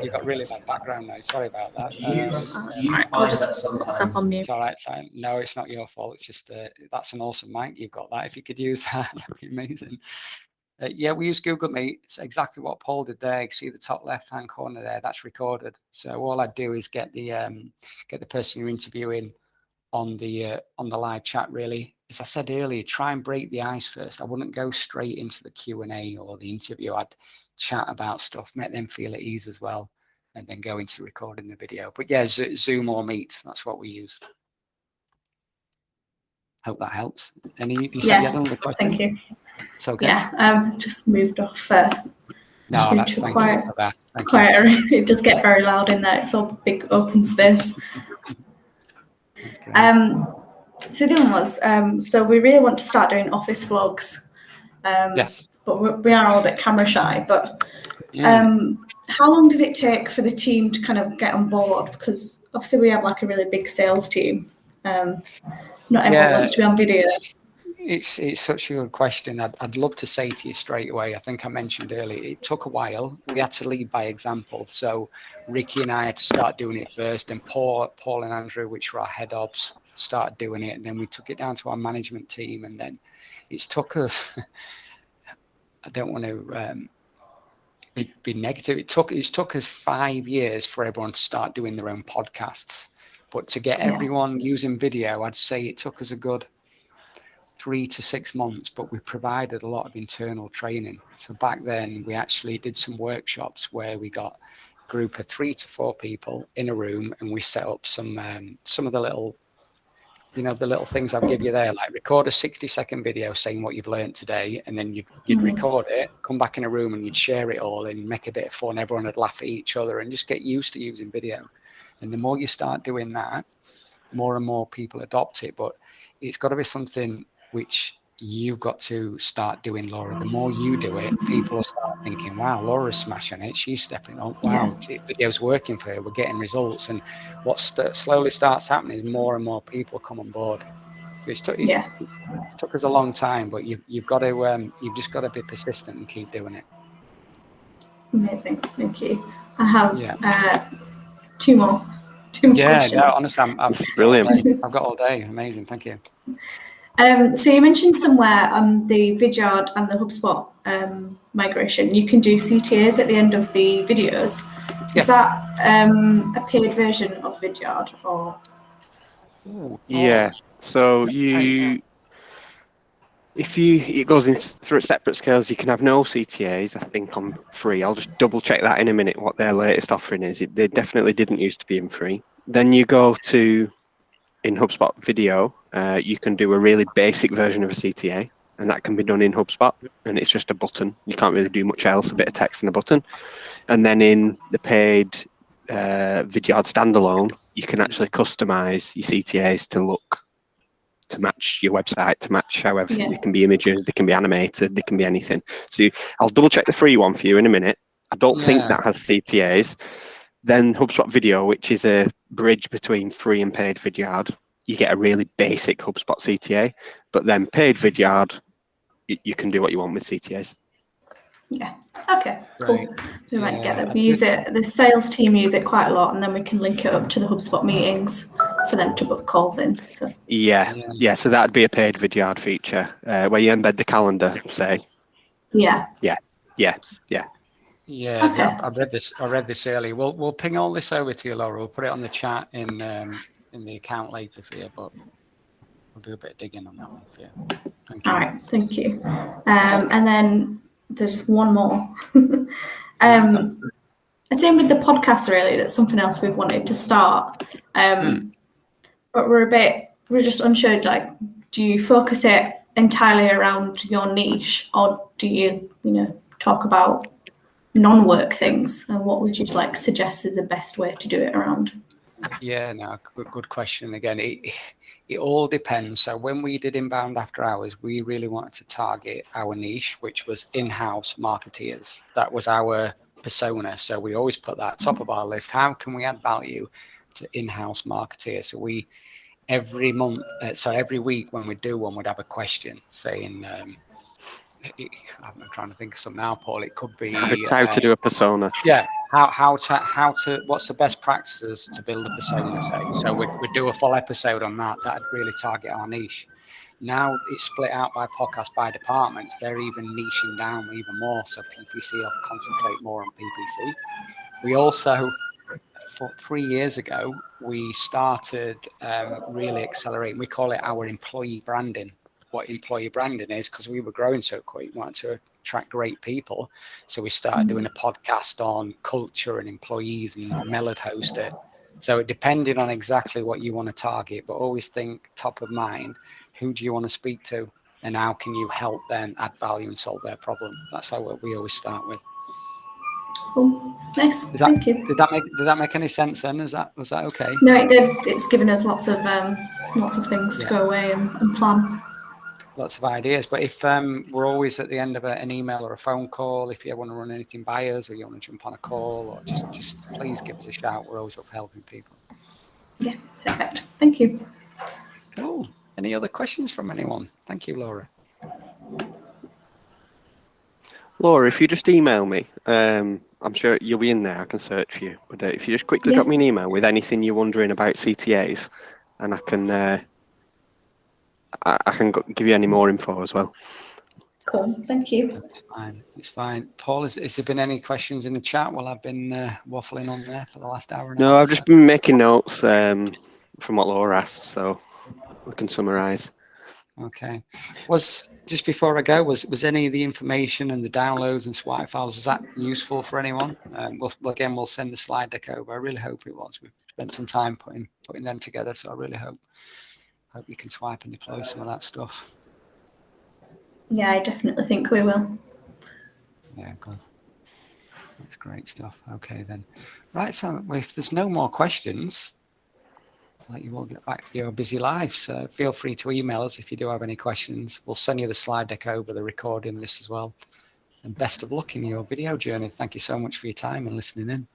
you got really bad background noise. Sorry about that. I'll just put myself on mute. It's all right, fine. No, it's not your fault. It's just that's an awesome mic you've got. That if you could use that, that'd be amazing. Yeah, we use Google Meet. It's exactly what Paul did there. You see the top left-hand corner there. That's recorded. So all I do is get the person you're interviewing on the live chat. Really, as I said earlier, try and break the ice first. I wouldn't go straight into the Q&A or the interview. I'd chat about stuff, make them feel at ease as well, and then go into recording the video. But yeah, Zoom or Meet. That's what we use. Hope that helps. You said you had another question? Thank you. It's okay. Yeah, just moved off. No, that's thank you for that. It does get very loud in there. It's all big open space. So the other one was, so we really want to start doing office vlogs. Yes. But we are all a bit camera shy. But how long did it take for the team to kind of get on board? Because obviously we have like a really big sales team. Not everyone wants to be on video. It's such a good question. I'd love to say to you straight away. I think I mentioned earlier, it took a while. We had to lead by example. So Ricky and I had to start doing it first, and Paul and Andrew, which were our head ofs, started doing it, and then we took it down to our management team, and then it's took us. I don't want to be negative. It took us 5 years for everyone to start doing their own podcasts, but to get everyone using video, I'd say it took us a good 3 to 6 months, but we provided a lot of internal training. So back then we actually did some workshops where we got a group of 3 to 4 people in a room, and we set up some of the little, the little things I'll give you there, like record a 60-second video saying what you've learned today, and then you'd record it, come back in a room and you'd share it all and make a bit of fun. Everyone would laugh at each other and just get used to using video. And the more you start doing that, more and more people adopt it. But it's got to be something which you've got to start doing, Laura. The more you do it, people will start thinking, wow, Laura's smashing it. She's stepping up. Wow, video's working for her. We're getting results. And what slowly starts happening is more and more people come on board. It took us a long time, but you've got to you've just got to be persistent and keep doing it. Amazing, thank you. I have two more questions. No, honestly, I'm brilliant. I've got all day. Amazing, thank you. So you mentioned somewhere on the Vidyard and the HubSpot migration, you can do CTAs at the end of the videos. Is that a paid version of Vidyard or? So it goes in through separate scales. You can have no CTAs, I think, on free. I'll just double check that in a minute, what their latest offering is. They definitely didn't used to be in free. Then you go to, in HubSpot Video, you can do a really basic version of a CTA, and that can be done in HubSpot, and it's just a button. You can't really do much else, a bit of text and a button. And then in the paid Vidyard standalone, you can actually customize your CTAs to match your website, to match however. They can be images, they can be animated, they can be anything. So I'll double check the free one for you in a minute. I don't think that has CTAs. Then HubSpot Video, which is a bridge between free and paid Vidyard, you get a really basic HubSpot CTA, but then paid Vidyard, you can do what you want with CTAs. Yeah. Okay. Cool. We might get it. We use it. The sales team use it quite a lot, and then we can link it up to the HubSpot meetings for them to book calls in. So. So that'd be a paid Vidyard feature where you embed the calendar, say. Yeah, Okay. I read this earlier. We'll ping all this over to you, Laura. We'll put it on the chat in the account later for you, but we'll do a bit of digging on that one for you. Thank you. All right, thank you. And then there's one more. Same with the podcast, really. That's something else we've wanted to start. But we're just unsure, like, do you focus it entirely around your niche, or do you, talk about non-work things? And what would you suggest is the best way to do it around? Yeah, no, good question. Again, it all depends. So when we did Inbound After Hours, we really wanted to target our niche, which was in-house marketeers. That was our persona. So we always put that top of our list. How can we add value to in-house marketeers? So every week when we do one, we'd have a question saying, I'm trying to think of some now, Paul. It could be how to do a persona. Yeah, how to what's the best practices to build a persona, say. So we'd do a full episode on that. That'd really target our niche. Now it's split out by podcast, by departments. They're even niching down even more. So PPC will concentrate more on PPC. We also, 3 years ago, we started really accelerating. We call it our employee branding. What employee branding is, because we were growing so quick, we wanted to attract great people. So we started doing a podcast on culture and employees, and Mel host it. So it depended on exactly what you want to target, but always think top of mind, who do you want to speak to, and how can you help them add value and solve their problem? That's how we always start with. Cool. Nice. Thank you. Did that make any sense then? Was that okay? No, it did. It's given us lots of things to go away and plan. Lots of ideas, but if we're always at the end of an email or a phone call, if you want to run anything by us, or you want to jump on a call, or just please give us a shout. We're always up for helping people. Yeah, perfect. Thank you. Cool. Any other questions from anyone? Thank you, Laura. Laura, if you just email me, I'm sure you'll be in there. I can search for you. But if you just quickly drop me an email with anything you're wondering about CTAs, and I can give you any more info as well. Cool, thank you. It's fine. Paul, has there been any questions in the chat while I've been waffling on there for the last hour? No, I've just been making notes from what Laura asked, so we can summarise. Okay. Just before I go, was any of the information and the downloads and swipe files, was that useful for anyone? We'll send the slide deck over. I really hope it was. We've spent some time putting them together, so I really hope you can swipe and deploy some of that stuff. Yeah, I definitely think we will. Yeah, good. That's great stuff. Okay, then. Right, so if there's no more questions, I'll let you all get back to your busy lives. So feel free to email us if you do have any questions. We'll send you the slide deck over, the recording list as well. And best of luck in your video journey. Thank you so much for your time and listening in.